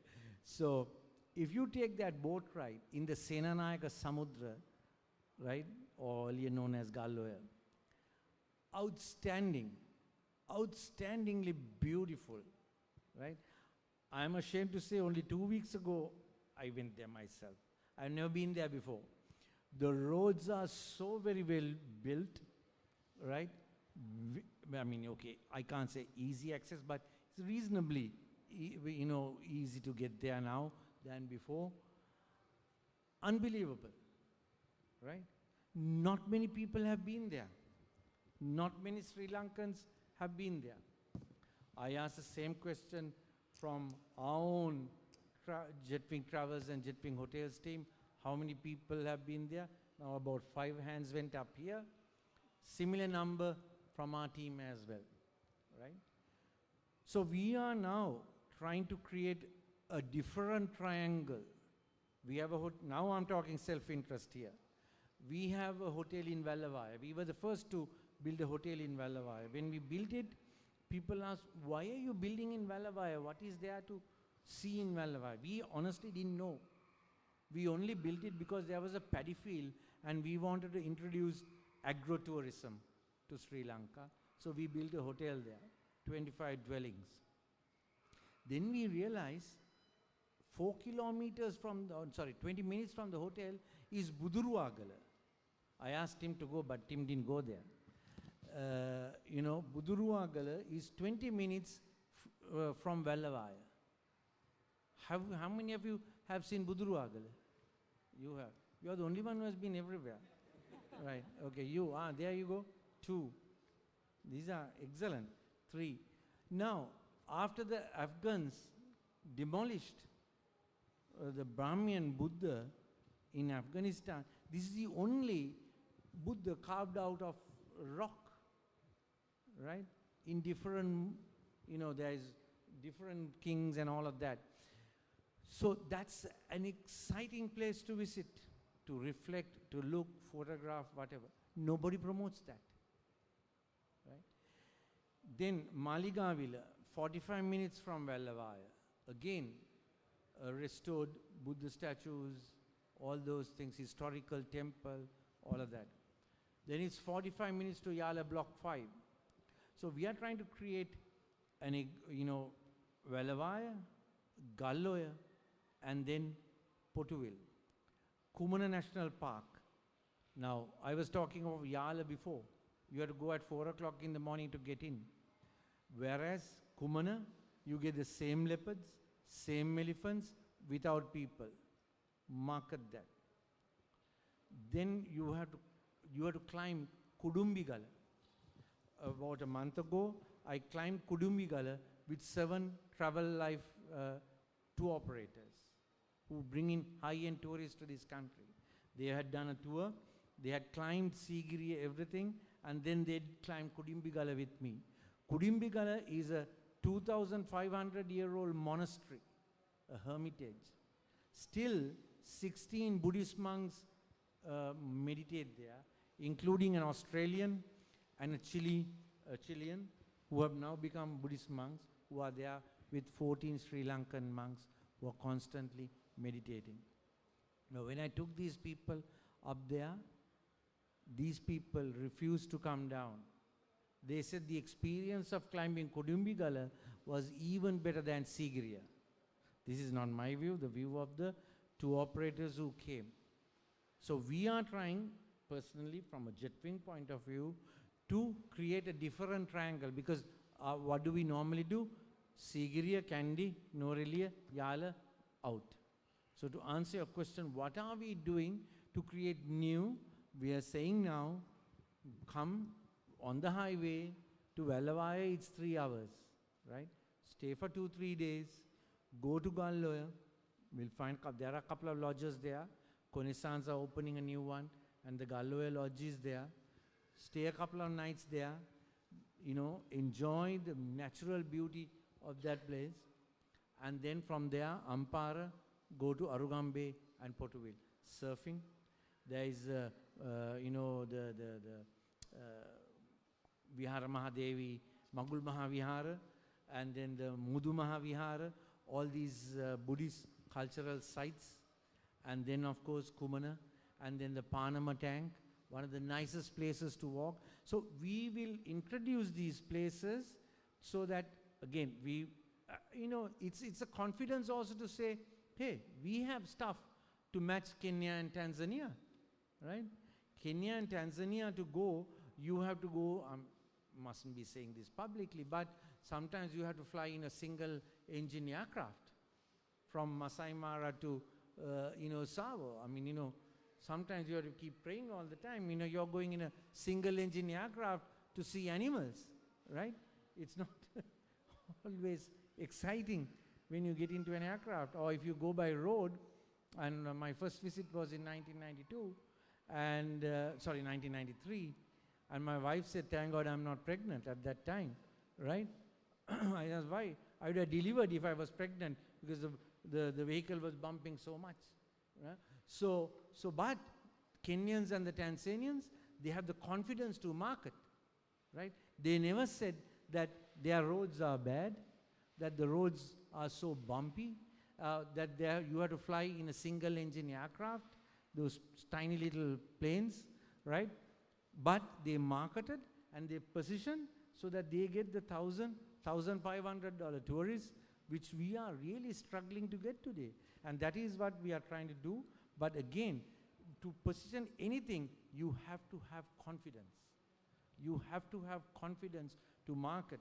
So if you take that boat ride in the Senanayaka Samudra, right, or earlier known as Galle, outstandingly beautiful, right? I'm ashamed to say only 2 weeks ago, I went there myself. I've never been there before. The roads are so very well built, right? I mean, okay, I can't say easy access, but it's reasonably, easy to get there now than before. Unbelievable, right? Not many people have been there. Not many Sri Lankans have been there. I asked the same question from our own Jetwing Travels and Jetwing Hotels team. How many people have been there? Now about 5 hands went up here. Similar number from our team as well, right? So we are now trying to create a different triangle. We have now I'm talking self-interest here. We have a hotel in Vallavaya. We were the first to build a hotel in Vallavaya. When we built it, people asked, why are you building in Vallavaya? What is there to see in Vallavaya? We honestly didn't know. We only built it because there was a paddy field and we wanted to introduce agro-tourism to Sri Lanka. So we built a hotel there, 25 dwellings. Then we realized 4 kilometers from 20 minutes from the hotel is Buduruagala. I asked him to go, but Tim didn't go there. Buduruagala is 20 minutes from Vallavaya. How many of you have seen Buduruagala? You have. You are the only one who has been everywhere. Right, okay, there you go. 2. These are excellent. 3. Now, after the Afghans demolished the Brahmin Buddha in Afghanistan, this is the only Buddha carved out of rock, right? In different, there is different kings and all of that. So that's an exciting place to visit, to reflect, to look, photograph, whatever. Nobody promotes that, right? Then Maligavila, 45 minutes from Vallavaya. Again, restored Buddha statues, all those things, historical temple, all of that. Then it's 45 minutes to Yala Block 5. So we are trying to create Vallavaya, Galloya, and then Potuville. Kumana National Park. Now, I was talking of Yala before. You have to go at 4 o'clock in the morning to get in. Whereas Kumana, you get the same leopards, same elephants, without people. Market that. Then you have to climb Kudumbigala. About a month ago, I climbed Kudumbigala with 7 travel life tour operators who bring in high-end tourists to this country. They had done a tour, they had climbed Sigiri, everything, and then they'd climb Kudumbigala with me. Kudumbigala is a 2,500-year-old monastery, a hermitage. Still, 16 Buddhist monks meditate there, including an Australian and a Chilean, who have now become Buddhist monks, who are there with 14 Sri Lankan monks who are constantly meditating. Now, when I took these people up there, these people refused to come down. They said the experience of climbing Kodumbi Galle was even better than Sigiriya. This is not my view, the view of the two operators who came. So we are trying, personally, from a jet-wing point of view, to create a different triangle, because what do we normally do? Sigiriya, Kandy, Norelia, Yala, out. So to answer your question, what are we doing to create new? We are saying now, come on the highway to Velavaya, it's 3 hours, right? Stay for 2-3 days, go to Galle, we'll find, there are a couple of lodges there. Konisans are opening a new one, and the Galle lodge is there. Stay a couple of nights there, you know, enjoy the natural beauty of that place. And then from there, Ampara, go to Arugambe and Potuville. Surfing, there is, you know, the Vihara Mahadevi, Magul Mahavihara, and then the Mudu Mahavihara, all these Buddhist cultural sites. And then, of course, Kumana, and then the Panama Tank, one of the nicest places to walk. So we will introduce these places so that, again, we, you know, it's a confidence also to say, hey, we have stuff to match Kenya and Tanzania, right? Kenya and Tanzania to go, you have to go, mustn't be saying this publicly, but sometimes you have to fly in a single engine aircraft from Masai Mara to, you know, Savo. I mean, you know, sometimes you have to keep praying all the time. You know, you're going in a single engine aircraft to see animals, right? It's not always exciting when you get into an aircraft, or if you go by road. And my first visit was in 1992, and sorry, 1993, and my wife said, thank God I'm not pregnant at that time, right? I asked why. I would have delivered if I was pregnant, because the vehicle was bumping so much. Right? But Kenyans and the Tanzanians, they have the confidence to market, right? They never said that their roads are bad, that the roads are so bumpy, that you have to fly in a single engine aircraft, those tiny little planes, right? But they marketed and they positioned so that they get the $1,500 tourists, which we are really struggling to get today. And that is what we are trying to do. But again, to position anything, you have to have confidence. You have to have confidence to market.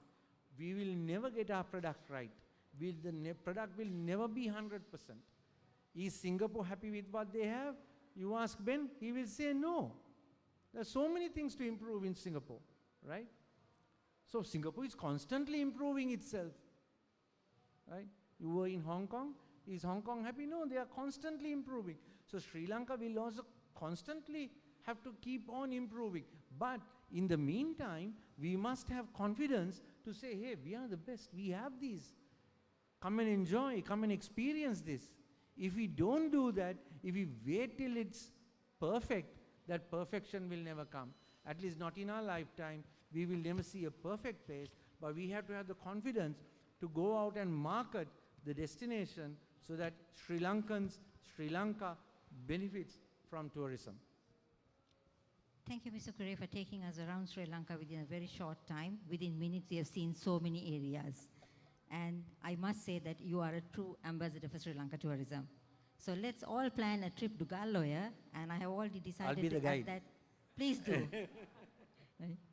We will never get our product right. The product will never be 100%. Is Singapore happy with what they have? You ask Ben, he will say no. There are so many things to improve in Singapore, right? So Singapore is constantly improving itself, right? You were in Hong Kong. Is Hong Kong happy? No, they are constantly improving. So Sri Lanka will also constantly have to keep on improving. But in the meantime, we must have confidence to say, hey, we are the best. We have these. Come and enjoy, come and experience this. If we don't do that, if we wait till it's perfect, that perfection will never come. At least not in our lifetime. We will never see a perfect place, but we have to have the confidence to go out and market the destination so that Sri Lanka benefits from tourism. Thank you, Mr. Kure, for taking us around Sri Lanka within a very short time. Within minutes, we have seen so many areas. And I must say that you are a true ambassador for Sri Lanka tourism. So let's all plan a trip to Galloya, and I have already decided I'll be the to guide. add that. Please do.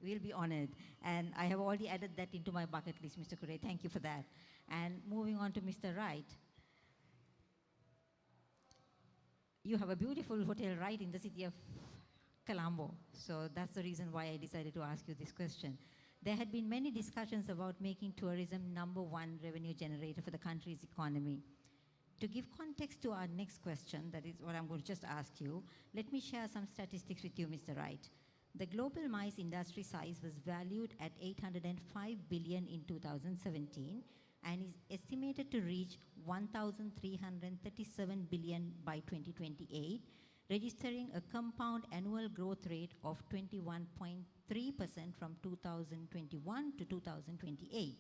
We'll be honored. And I have already added that into my bucket list, Mr. Kure. Thank you for that. And moving on to Mr. Wright. You have a beautiful hotel right in the city of Colombo. So that's the reason why I decided to ask you this question. There had been many discussions about making tourism #1 revenue generator for the country's economy. To give context to our next question, that is what I'm going to just ask you, let me share some statistics with you, Mr. Wright. The global MICE industry size was valued at $805 billion in 2017 and is estimated to reach $1,337 billion by 2028, registering a compound annual growth rate of 21.3% from 2021 to 2028.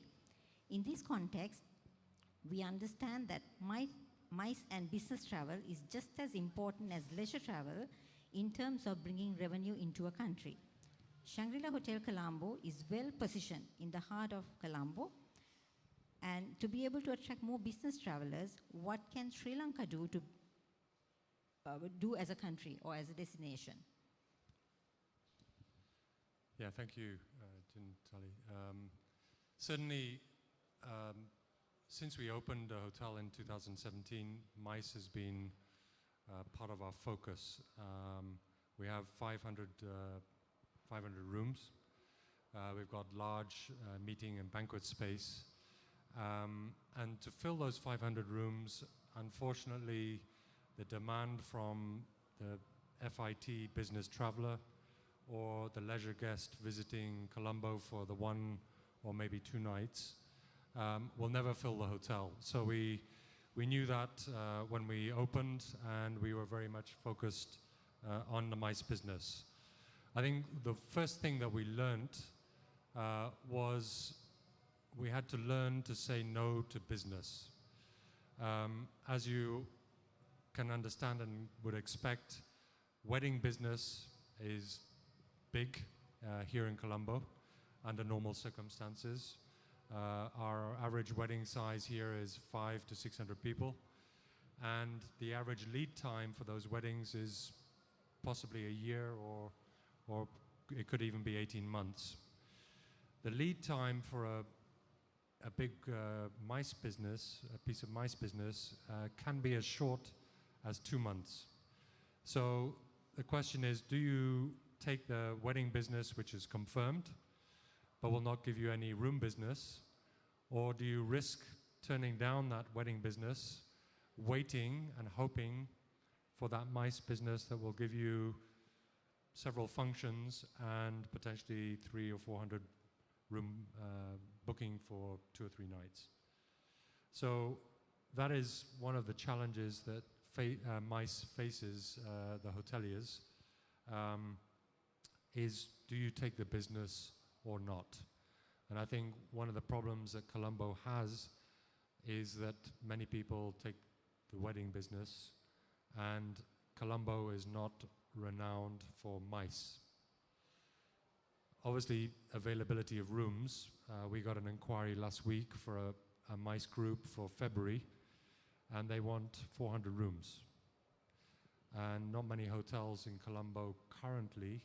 In this context, we understand that MICE and business travel is just as important as leisure travel in terms of bringing revenue into a country. Shangri-La Hotel Colombo is well positioned in the heart of Colombo. And to be able to attract more business travelers, what can Sri Lanka do to do as a country or as a destination? Yeah, thank you, Tali. Certainly, since we opened the hotel in 2017, MICE has been part of our focus. We have 500 rooms. We've got large meeting and banquet space. And to fill those 500 rooms, unfortunately, the demand from the FIT business traveler or the leisure guest visiting Colombo for the 1 or maybe 2 nights will never fill the hotel. So we knew that when we opened, and we were very much focused on the MICE business. I think the first thing that we learned was we had to learn to say no to business. As you can understand and would expect, wedding business is big here in Colombo under normal circumstances. Our average wedding size here is 500 to 600 people, and the average lead time for those weddings is possibly a year, or it could even be 18 months. The lead time for a big MICE business, a piece of MICE business, can be as short as 2 months. So the question is, do you take the wedding business, which is confirmed, but will not give you any room business, or do you risk turning down that wedding business, waiting and hoping for that MICE business that will give you several functions and potentially 300 or 400 room booking for 2 or 3 nights? So that is one of the challenges that MICE faces the hoteliers, is do you take the business or not? And I think one of the problems that Colombo has is that many people take the wedding business, and Colombo is not renowned for MICE. Obviously, availability of rooms. We got an inquiry last week for a MICE group for February, and they want 400 rooms. And not many hotels in Colombo currently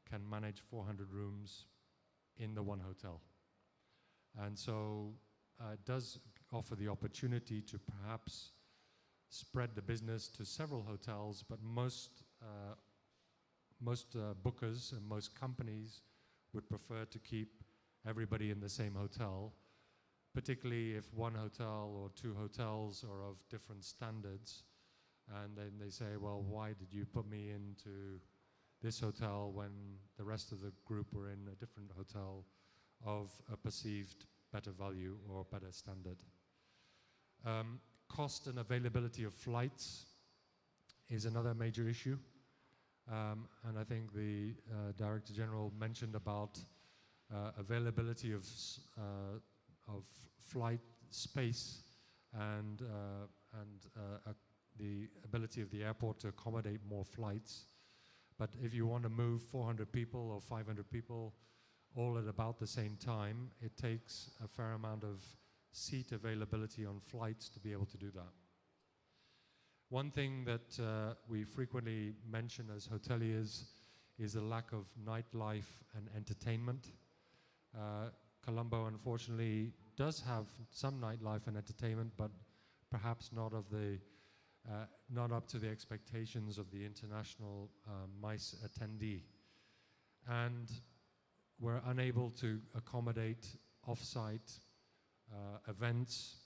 can manage 400 rooms in the one hotel. And so it does offer the opportunity to perhaps spread the business to several hotels, but most bookers and most companies would prefer to keep everybody in the same hotel, particularly if one hotel or 2 hotels are of different standards, and then they say, well, why did you put me into this hotel when the rest of the group were in a different hotel of a perceived better value or better standard? Cost and availability of flights is another major issue. And I think the Director General mentioned about availability of flight space and the ability of the airport to accommodate more flights. But if you want to move 400 people or 500 people all at about the same time, it takes a fair amount of seat availability on flights to be able to do that. One thing that we frequently mention as hoteliers is the lack of nightlife and entertainment. Colombo, unfortunately, does have some nightlife and entertainment, but perhaps not up to the expectations of the international MICE attendee. And we're unable to accommodate off-site events.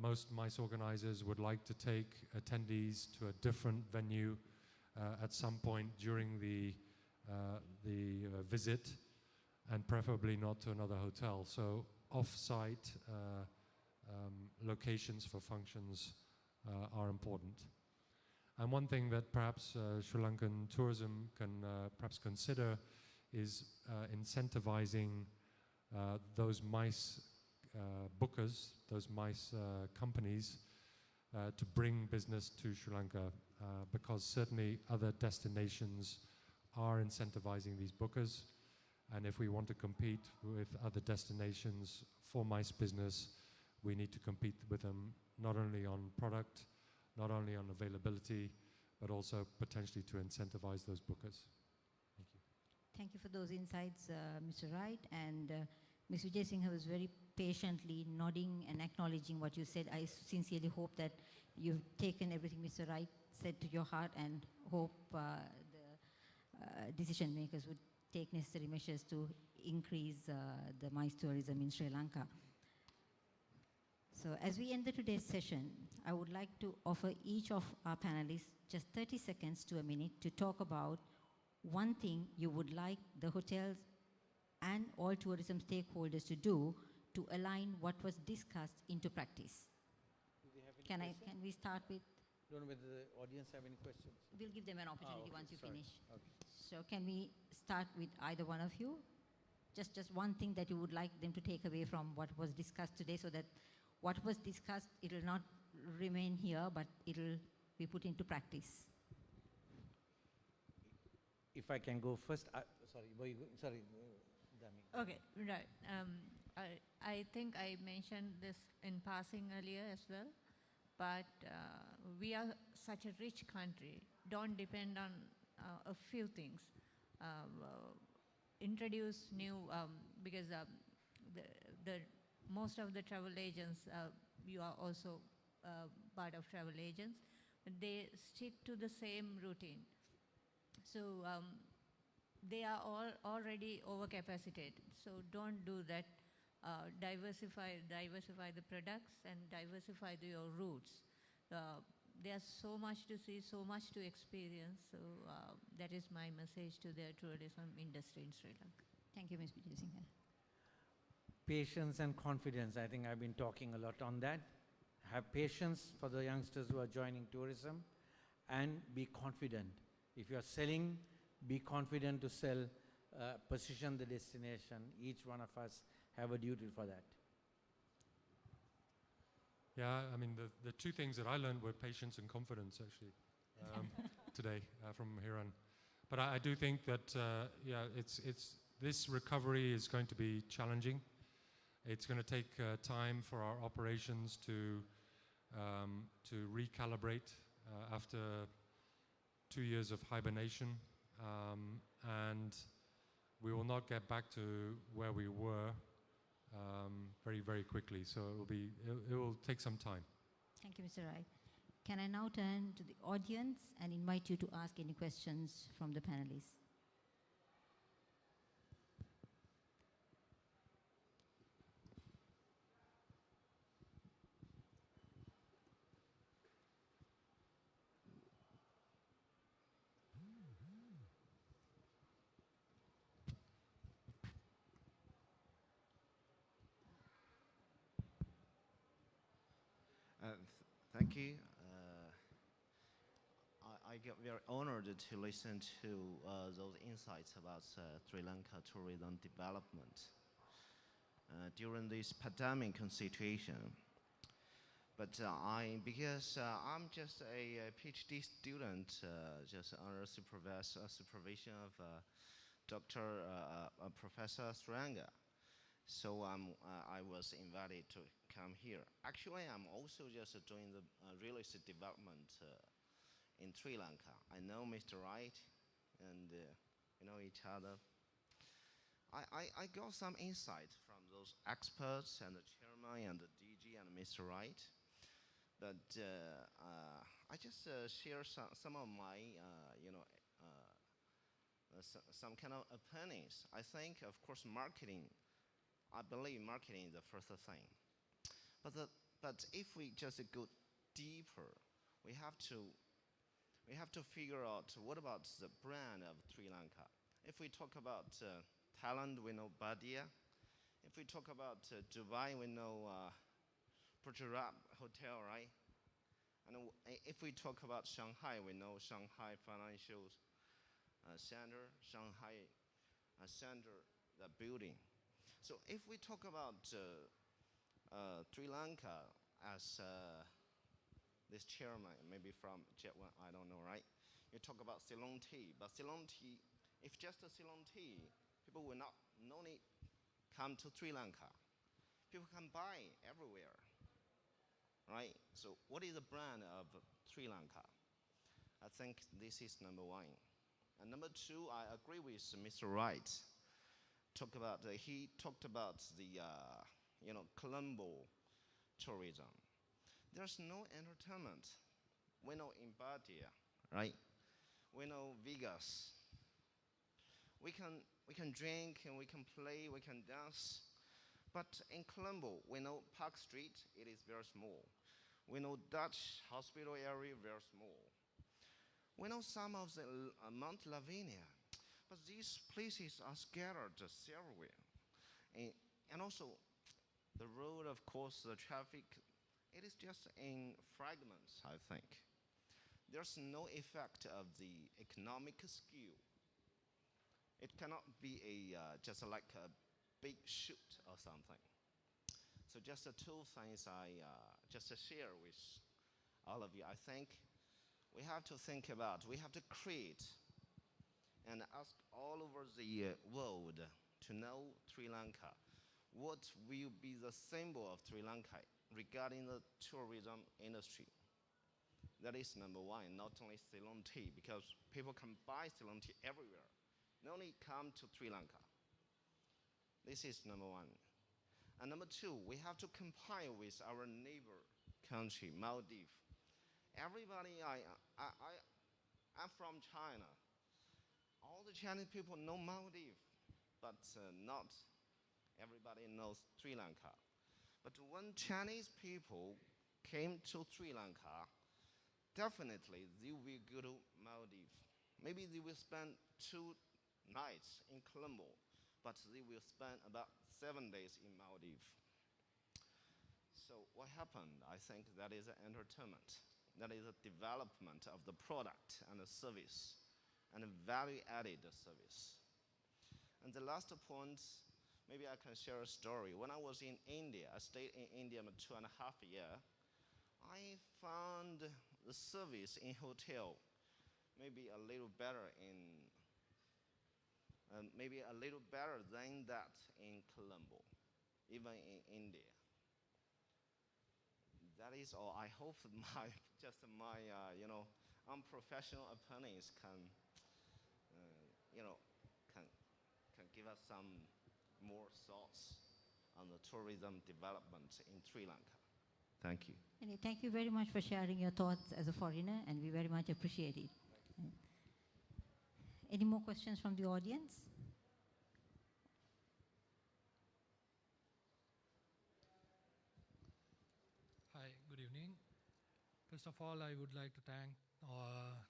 Most MICE organizers would like to take attendees to a different venue at some point during the visit, and preferably not to another hotel. So off-site locations for functions are important. And one thing that perhaps Sri Lankan tourism can perhaps consider is incentivizing those MICE bookers, those MICE companies, to bring business to Sri Lanka, because certainly other destinations are incentivizing these bookers. And if we want to compete with other destinations for MICE business, we need to compete with them not only on product, not only on availability, but also potentially to incentivize those bookers. Thank you. Thank you for those insights, Mr. Wright. And Ms. Vijay Singh was very patiently nodding and acknowledging what you said. I sincerely hope that you've taken everything Mr. Wright said to your heart, and hope the decision makers would take necessary measures to increase the MICE tourism in Sri Lanka. So as we end today's session, I would like to offer each of our panelists just 30 seconds to a minute to talk about one thing you would like the hotels and all tourism stakeholders to do to align what was discussed into practice. Can we start with? Don't know whether the audience have any questions. We'll give them an opportunity okay, once you sorry. finish. Okay. So can we start with either one of you? Just one thing that you would like them to take away from what was discussed today, so that what was discussed, it will not remain here, but it will be put into practice. If I can go first, sorry, Dami. Okay, right. I think I mentioned this in passing earlier as well, but we are such a rich country. Don't depend on a few things. Introduce new, because the most of the travel agents, you are also part of travel agents, they stick to the same routine. So they are all already overcapacitated. So don't do that. Diversify the products and diversify your routes. There's so much to see, so much to experience. So that is my message to the tourism industry in Sri Lanka. Thank you, Ms. Vijay Singh. Patience and confidence. I think I've been talking a lot on that. Have patience for the youngsters who are joining tourism, and be confident. If you're selling, be confident to sell, position the destination. Each one of us have a duty for that. Yeah, I mean, the two things that I learned were patience and confidence, actually, today from here on. But I do think that, yeah, this recovery is going to be challenging. It's going to take time for our operations to recalibrate after 2 years of hibernation, and we will not get back to where we were very, very quickly. So it will take some time. Thank you, Mr. Wright. Can I now turn to the audience and invite you to ask any questions from the panelists? Thank you. I get very honored to listen to those insights about Sri Lanka tourism development during this pandemic situation. But because I'm just a PhD student, just under supervision of Professor Suranga. So I was invited to come here. Actually, I'm also just doing the real estate development in Sri Lanka. I know Mr. Wright, and we know each other. I got some insight from those experts and the chairman and the DG and Mr. Wright. But I just share some of my, some kind of opinions. I think, of course, marketing. I believe marketing is the first thing. But if we just go deeper, we have to figure out what about the brand of Sri Lanka. If we talk about Thailand, we know Badia. If we talk about Dubai, we know Purjarab Hotel, right? And if we talk about Shanghai, we know Shanghai Financial Center, Shanghai Center, the building. So if we talk about Sri Lanka as this chairman, maybe from Jet1, I don't know, right? You talk about Ceylon tea, but Ceylon tea If just a Ceylon tea, people will not no need come to Sri Lanka. People can buy everywhere, right? So what is the brand of Sri Lanka? I think this is number one. And number two, I agree with Mr. Wright. He talked about the Colombo tourism. There's no entertainment. We know in Badia, right? We know Vegas. We can drink and we can play, we can dance. But in Colombo, we know Park Street, it is very small. We know Dutch hospital area, very small. We know some of the Mount Lavinia, but these places are scattered everywhere. And also, the road, of course, the traffic, it is just in fragments, I think. There's no effect of the economic scale. It cannot be just like a big shoot or something. So just the two things I just share with all of you. I think we have to think about, we have to create and ask all over the world to know Sri Lanka. What will be the symbol of Sri Lanka regarding the tourism industry? That is number one, not only Ceylon tea, because people can buy Ceylon tea everywhere. They only come to Sri Lanka. This is number one. And number two, we have to compare with our neighbor country, Maldives. Everybody, I'm from China. All the Chinese people know Maldives, but not everybody knows Sri Lanka. But when Chinese people came to Sri Lanka, definitely they will go to Maldives. Maybe they will spend 2 nights in Colombo, but they will spend about 7 days in Maldives. So what happened? I think that is an entertainment. That is a development of the product and the service, and a value-added service. And the last point, maybe I can share a story. When I was in India, I stayed in India for 2.5 years. I found the service in hotel maybe a little better than that in Colombo, even in India. That is all. I hope my unprofessional opponents can give us some more thoughts on the tourism development in Sri Lanka. Thank you. And thank you very much for sharing your thoughts as a foreigner, and we very much appreciate it. Any more questions from the audience? Hi, good evening. First of all, I would like to thank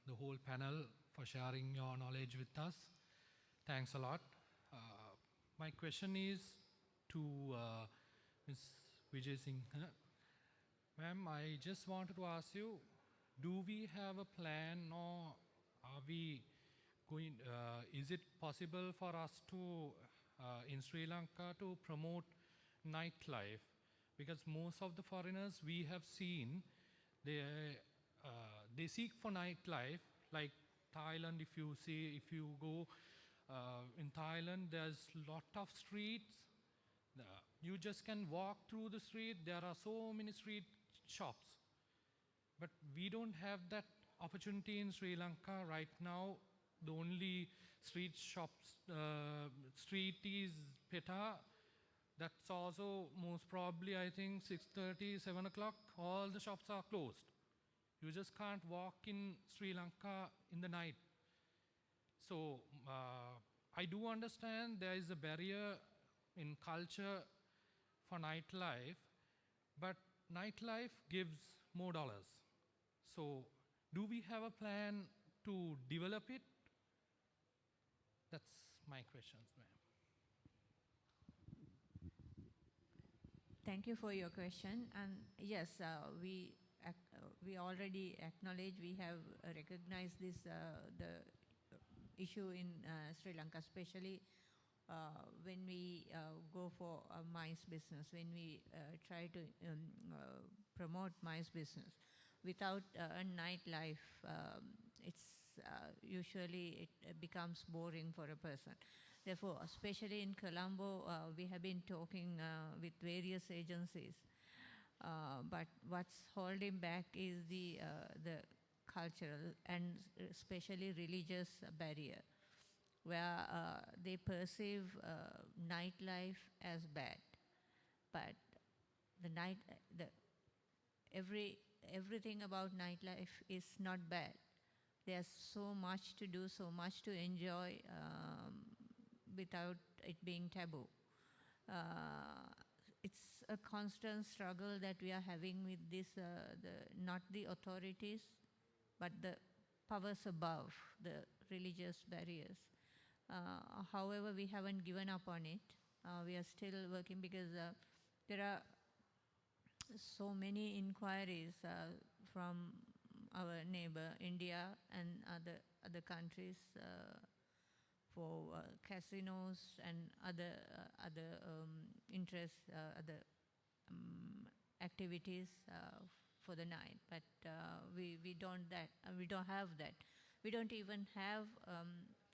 the whole panel for sharing your knowledge with us. Thanks a lot. My question is to Ms. Vijay Singh. Ma'am, I just wanted to ask you, do we have a plan, or are we going, is it possible for us to, in Sri Lanka, to promote nightlife? Because most of the foreigners we have seen, they seek for nightlife, like Thailand. If you go in Thailand, there's lot of streets. You just can walk through the street. There are so many street shops, but we don't have that opportunity in Sri Lanka right now. The only street shops, street is Peta. That's also most probably, I think, 6:30, 7 o'clock. All the shops are closed. You just can't walk in Sri Lanka in the night. So I do understand there is a barrier in culture for nightlife, but nightlife gives more dollars. So do we have a plan to develop it? That's my questions, ma'am. Thank you for your question. And yes, we already acknowledge, we have recognized this the issue in Sri Lanka, especially when we go for mice business, when we try to promote mice business. Without a nightlife, it's usually it becomes boring for a person. Therefore, especially in Colombo, we have been talking with various agencies, but what's holding back is the cultural and especially religious barrier, where they perceive nightlife as bad, but everything about nightlife is not bad. There's so much to do, so much to enjoy without it being taboo. It's a constant struggle that we are having with this, not the authorities, but the powers above, the religious barriers. However, we haven't given up on it. We are still working because there are so many inquiries from our neighbor India and other countries for casinos and other interests, other activities for the night. But we don't have that. We don't even have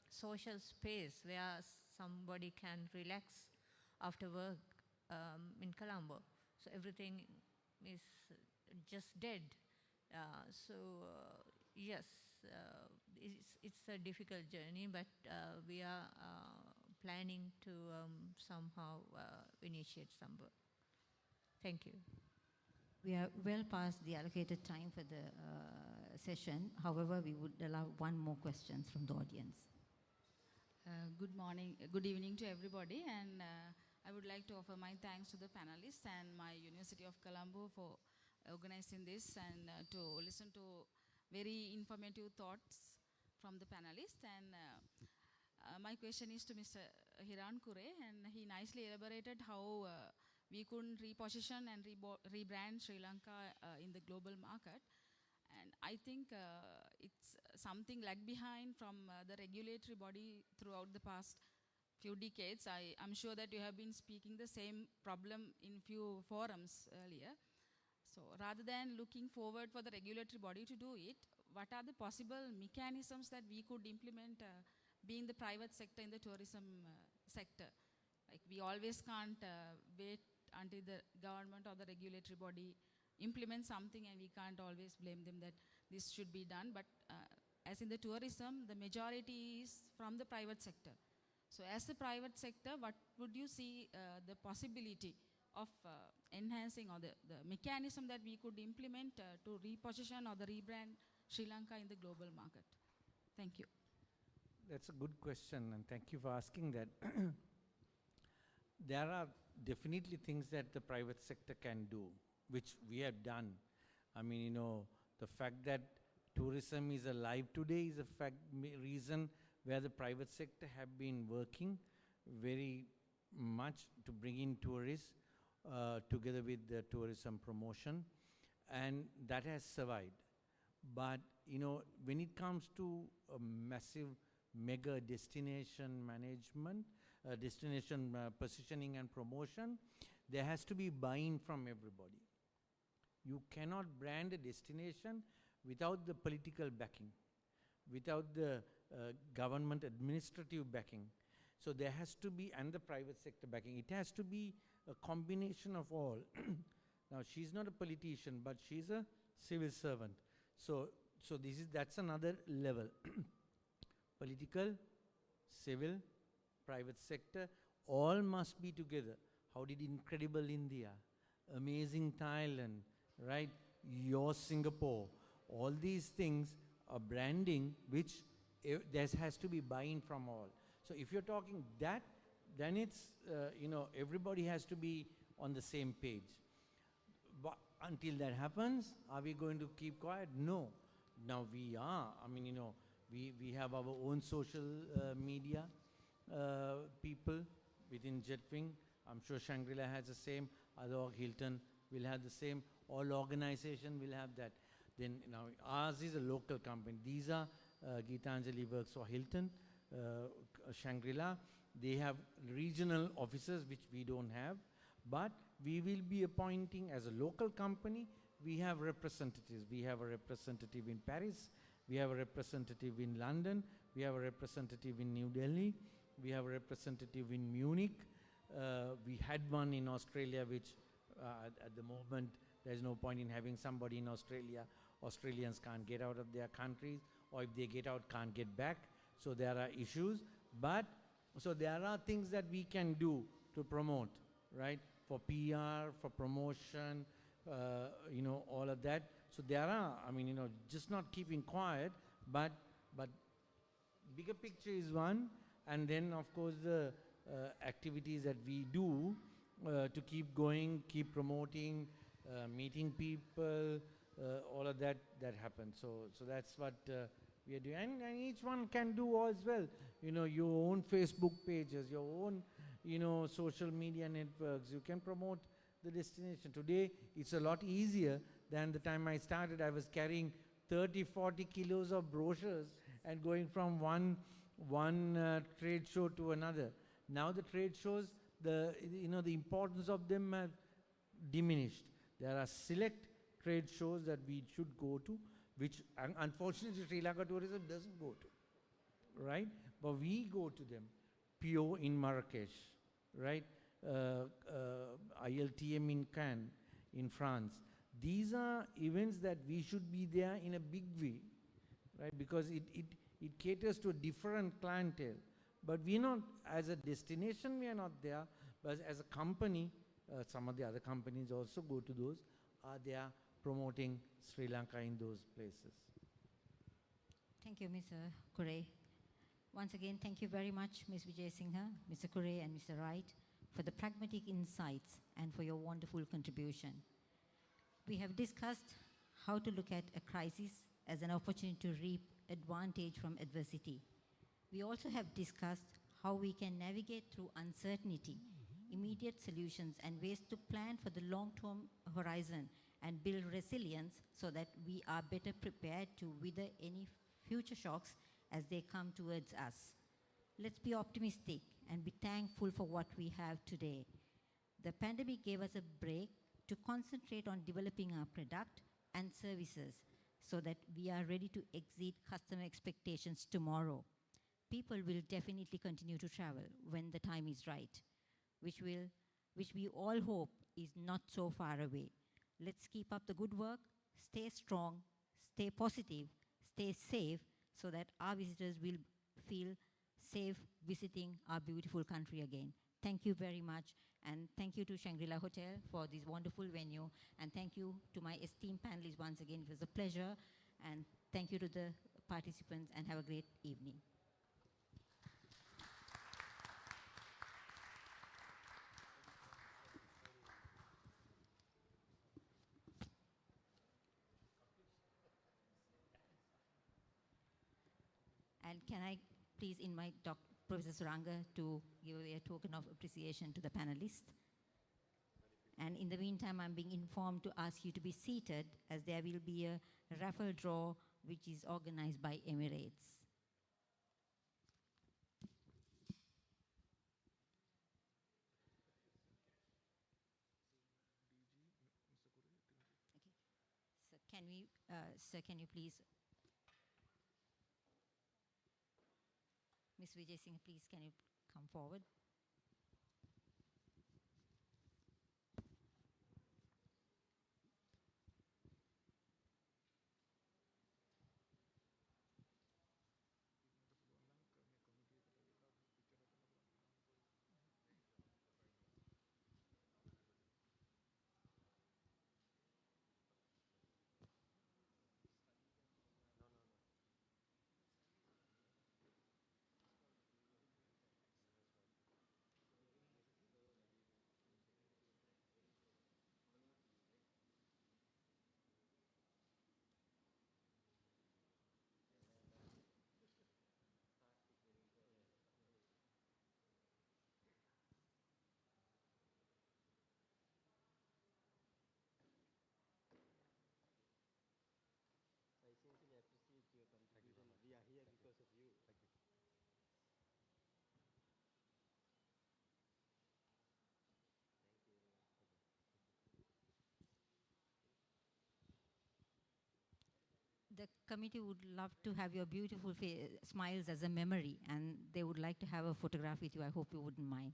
social space where somebody can relax after work in Colombo. So everything is just dead. Yes, it's a difficult journey, but we are planning to somehow initiate some work. Thank you. We are well past the allocated time for the session. However, we would allow one more question from the audience. Good morning, good evening to everybody, and I would like to offer my thanks to the panelists and my University of Colombo for organizing this and to listen to very informative thoughts from the panelists. And my question is to Mr. Hiran Kure, and he nicely elaborated how we could reposition and rebrand Sri Lanka in the global market. And I think it's something lag behind from the regulatory body throughout the past few decades. I'm sure that you have been speaking the same problem in few forums earlier. So rather than looking forward for the regulatory body to do it, what are the possible mechanisms that we could implement being the private sector in the tourism sector? Like we always can't wait until the government or the regulatory body implement something, and we can't always blame them that this should be done. But as in the tourism, the majority is from the private sector. So as the private sector, what would you see the possibility of enhancing or the mechanism that we could implement to reposition or the rebrand Sri Lanka in the global market? Thank you. That's a good question, and thank you for asking that. There are definitely things that the private sector can do, which we have done. I mean, you know, the fact that tourism is alive today is a reason where the private sector have been working very much to bring in tourists together with the tourism promotion, and that has survived. But, you know, when it comes to a massive mega destination management, destination positioning and promotion, there has to be buy-in from everybody. You cannot brand a destination without the political backing, without the government administrative backing. So there has to be, and the private sector backing. It has to be a combination of all. Now, she's not a politician, but she's a civil servant. So that's another level. Political, civil, private sector, all must be together. How did incredible India, amazing Thailand, right? Your Singapore, all these things are branding which there has to be buy-in from all. So if you're talking that, then it's, you know, everybody has to be on the same page. But until that happens, are we going to keep quiet? No. Now we are. I mean, you know, we have our own social media people within Jetwing. I'm sure Shangri-La has the same. Other Hilton will have the same. All organization will have that. Then now ours is a local company. These are Geetanjali works for Hilton, Shangri-La. They have regional offices which we don't have, but we will be appointing as a local company. We have representatives. We have a representative in Paris. We have a representative in London. We have a representative in New Delhi. We have a representative in Munich. We had one in Australia, which at the moment there's no point in having somebody in Australia. Australians can't get out of their countries, or if they get out, can't get back. So there are issues. But so there are things that we can do to promote, right? For PR, for promotion, all of that. So there are, just not keeping quiet, but bigger picture is one, and then of course the activities that we do to keep going, keep promoting, meeting people, all of that happens. So that's what we are doing, and each one can do as well. Your own Facebook pages, your own social media networks. You can promote the destination. Today it's a lot easier than the time I started. I was carrying 30-40 kilos of brochures and going from one trade show to another. Now the trade shows, the importance of them have diminished. There are select trade shows that we should go to, which unfortunately Sri Lanka Tourism doesn't go to, right? But we go to them. PO in Marrakesh, right? ILTM in Cannes, in France. These are events that we should be there in a big way, right? Because it caters to a different clientele. But we're not, as a destination, we are not there. But as a company, some of the other companies also go to those, are there promoting Sri Lanka in those places. Thank you, Mr. Kure. Once again, thank you very much, Ms. Vijay Singha, Mr. Kure and Mr. Wright, for the pragmatic insights and for your wonderful contribution. We have discussed how to look at a crisis as an opportunity to reap advantage from adversity. We also have discussed how we can navigate through uncertainty, immediate solutions, and ways to plan for the long-term horizon and build resilience so that we are better prepared to weather any future shocks as they come towards us. Let's be optimistic and be thankful for what we have today. The pandemic gave us a break to concentrate on developing our product and services so that we are ready to exceed customer expectations tomorrow. People will definitely continue to travel when the time is right, which we all hope is not so far away. Let's keep up the good work, stay strong, stay positive, stay safe, so that our visitors will feel safe visiting our beautiful country again. Thank you very much, and thank you to Shangri-La Hotel for this wonderful venue, and thank you to my esteemed panelists once again. It was a pleasure, and thank you to the participants, and have a great evening. And can I please invite Professor Suranga to give a token of appreciation to the panelists? And in the meantime, I'm being informed to ask you to be seated, as there will be a raffle draw which is organized by Emirates. Okay. Sir, can you please, Ms. Vijay Singh, please can you come forward? The committee would love to have your beautiful smiles as a memory, and they would like to have a photograph with you. I hope you wouldn't mind.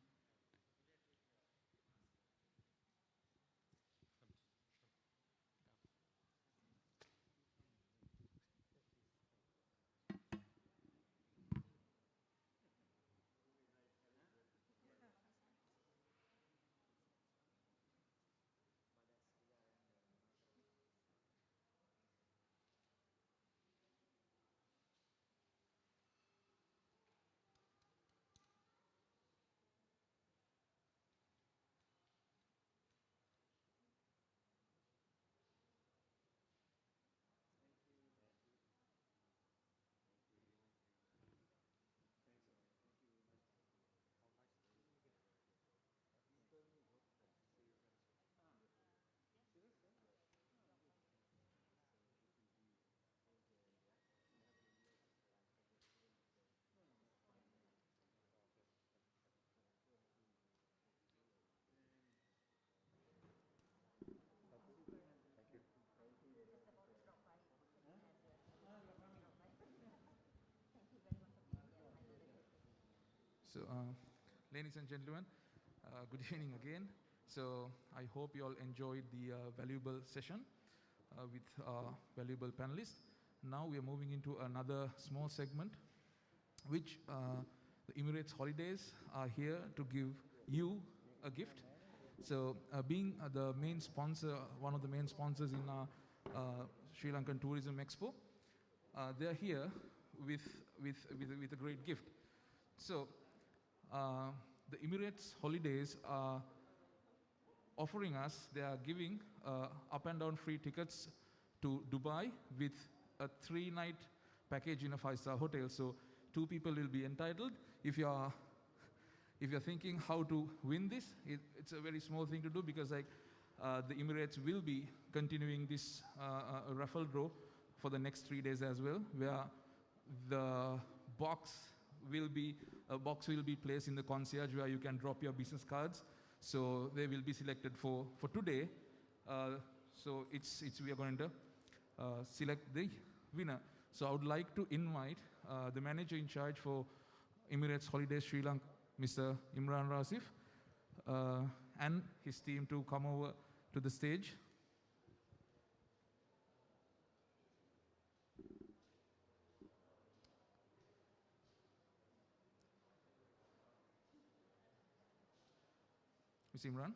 So, ladies and gentlemen, good evening again. So, I hope you all enjoyed the valuable session with valuable panelists. Now we are moving into another small segment, which the Emirates Holidays are here to give you a gift. So, being the main sponsor, one of the main sponsors in our Sri Lankan Tourism Expo, they are here with a great gift. So, the Emirates Holidays are offering us, they are giving up and down free tickets to Dubai with a 3-night package in a 5-star hotel. So 2 people will be entitled. If you're thinking how to win this, it's a very small thing to do, because like the Emirates will be continuing this raffle draw for the next 3 days as well, where the box will be placed in the concierge where you can drop your business cards. So they will be selected for today. So we are going to select the winner. So I would like to invite the manager in charge for Emirates Holidays Sri Lanka, Mr. Imran Rasif, and his team to come over to the stage. Mr. Imran.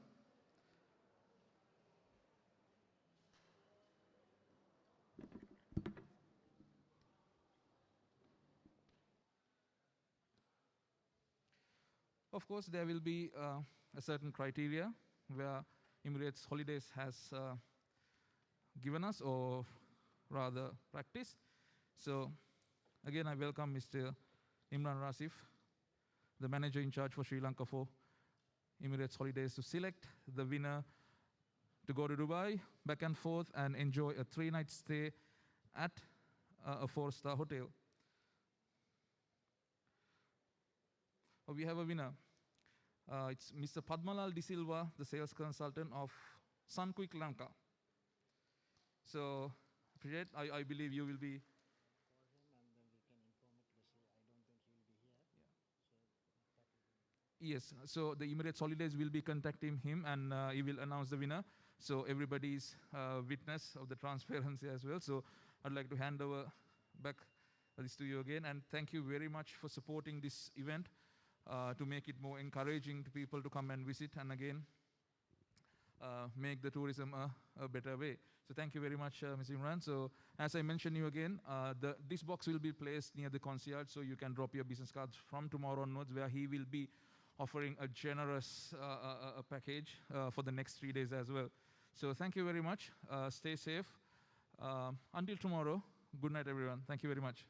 Of course, there will be a certain criteria where Emirates Holidays has given us, or rather practice. So again, I welcome Mr. Imran Rasif, the manager in charge for Sri Lanka for Emirates Holidays, to select the winner to go to Dubai, back and forth, and enjoy a 3-night stay at a 4-star hotel. We have a winner. It's Mr. Padmalal De Silva, the sales consultant of Sunquick Lanka. So, Prijet, I believe you will be. Yes, so the Emirates Holidays will be contacting him, and he will announce the winner. So everybody is witness of the transparency as well. So I'd like to hand over back this to you again, and thank you very much for supporting this event to make it more encouraging to people to come and visit, and again make the tourism a better way. So thank you very much, Mr. Imran. So as I mentioned you again, this box will be placed near the concierge, so you can drop your business cards from tomorrow onwards, where he will be offering a generous package for the next 3 days as well. So thank you very much. Stay safe. Until tomorrow, good night, everyone. Thank you very much.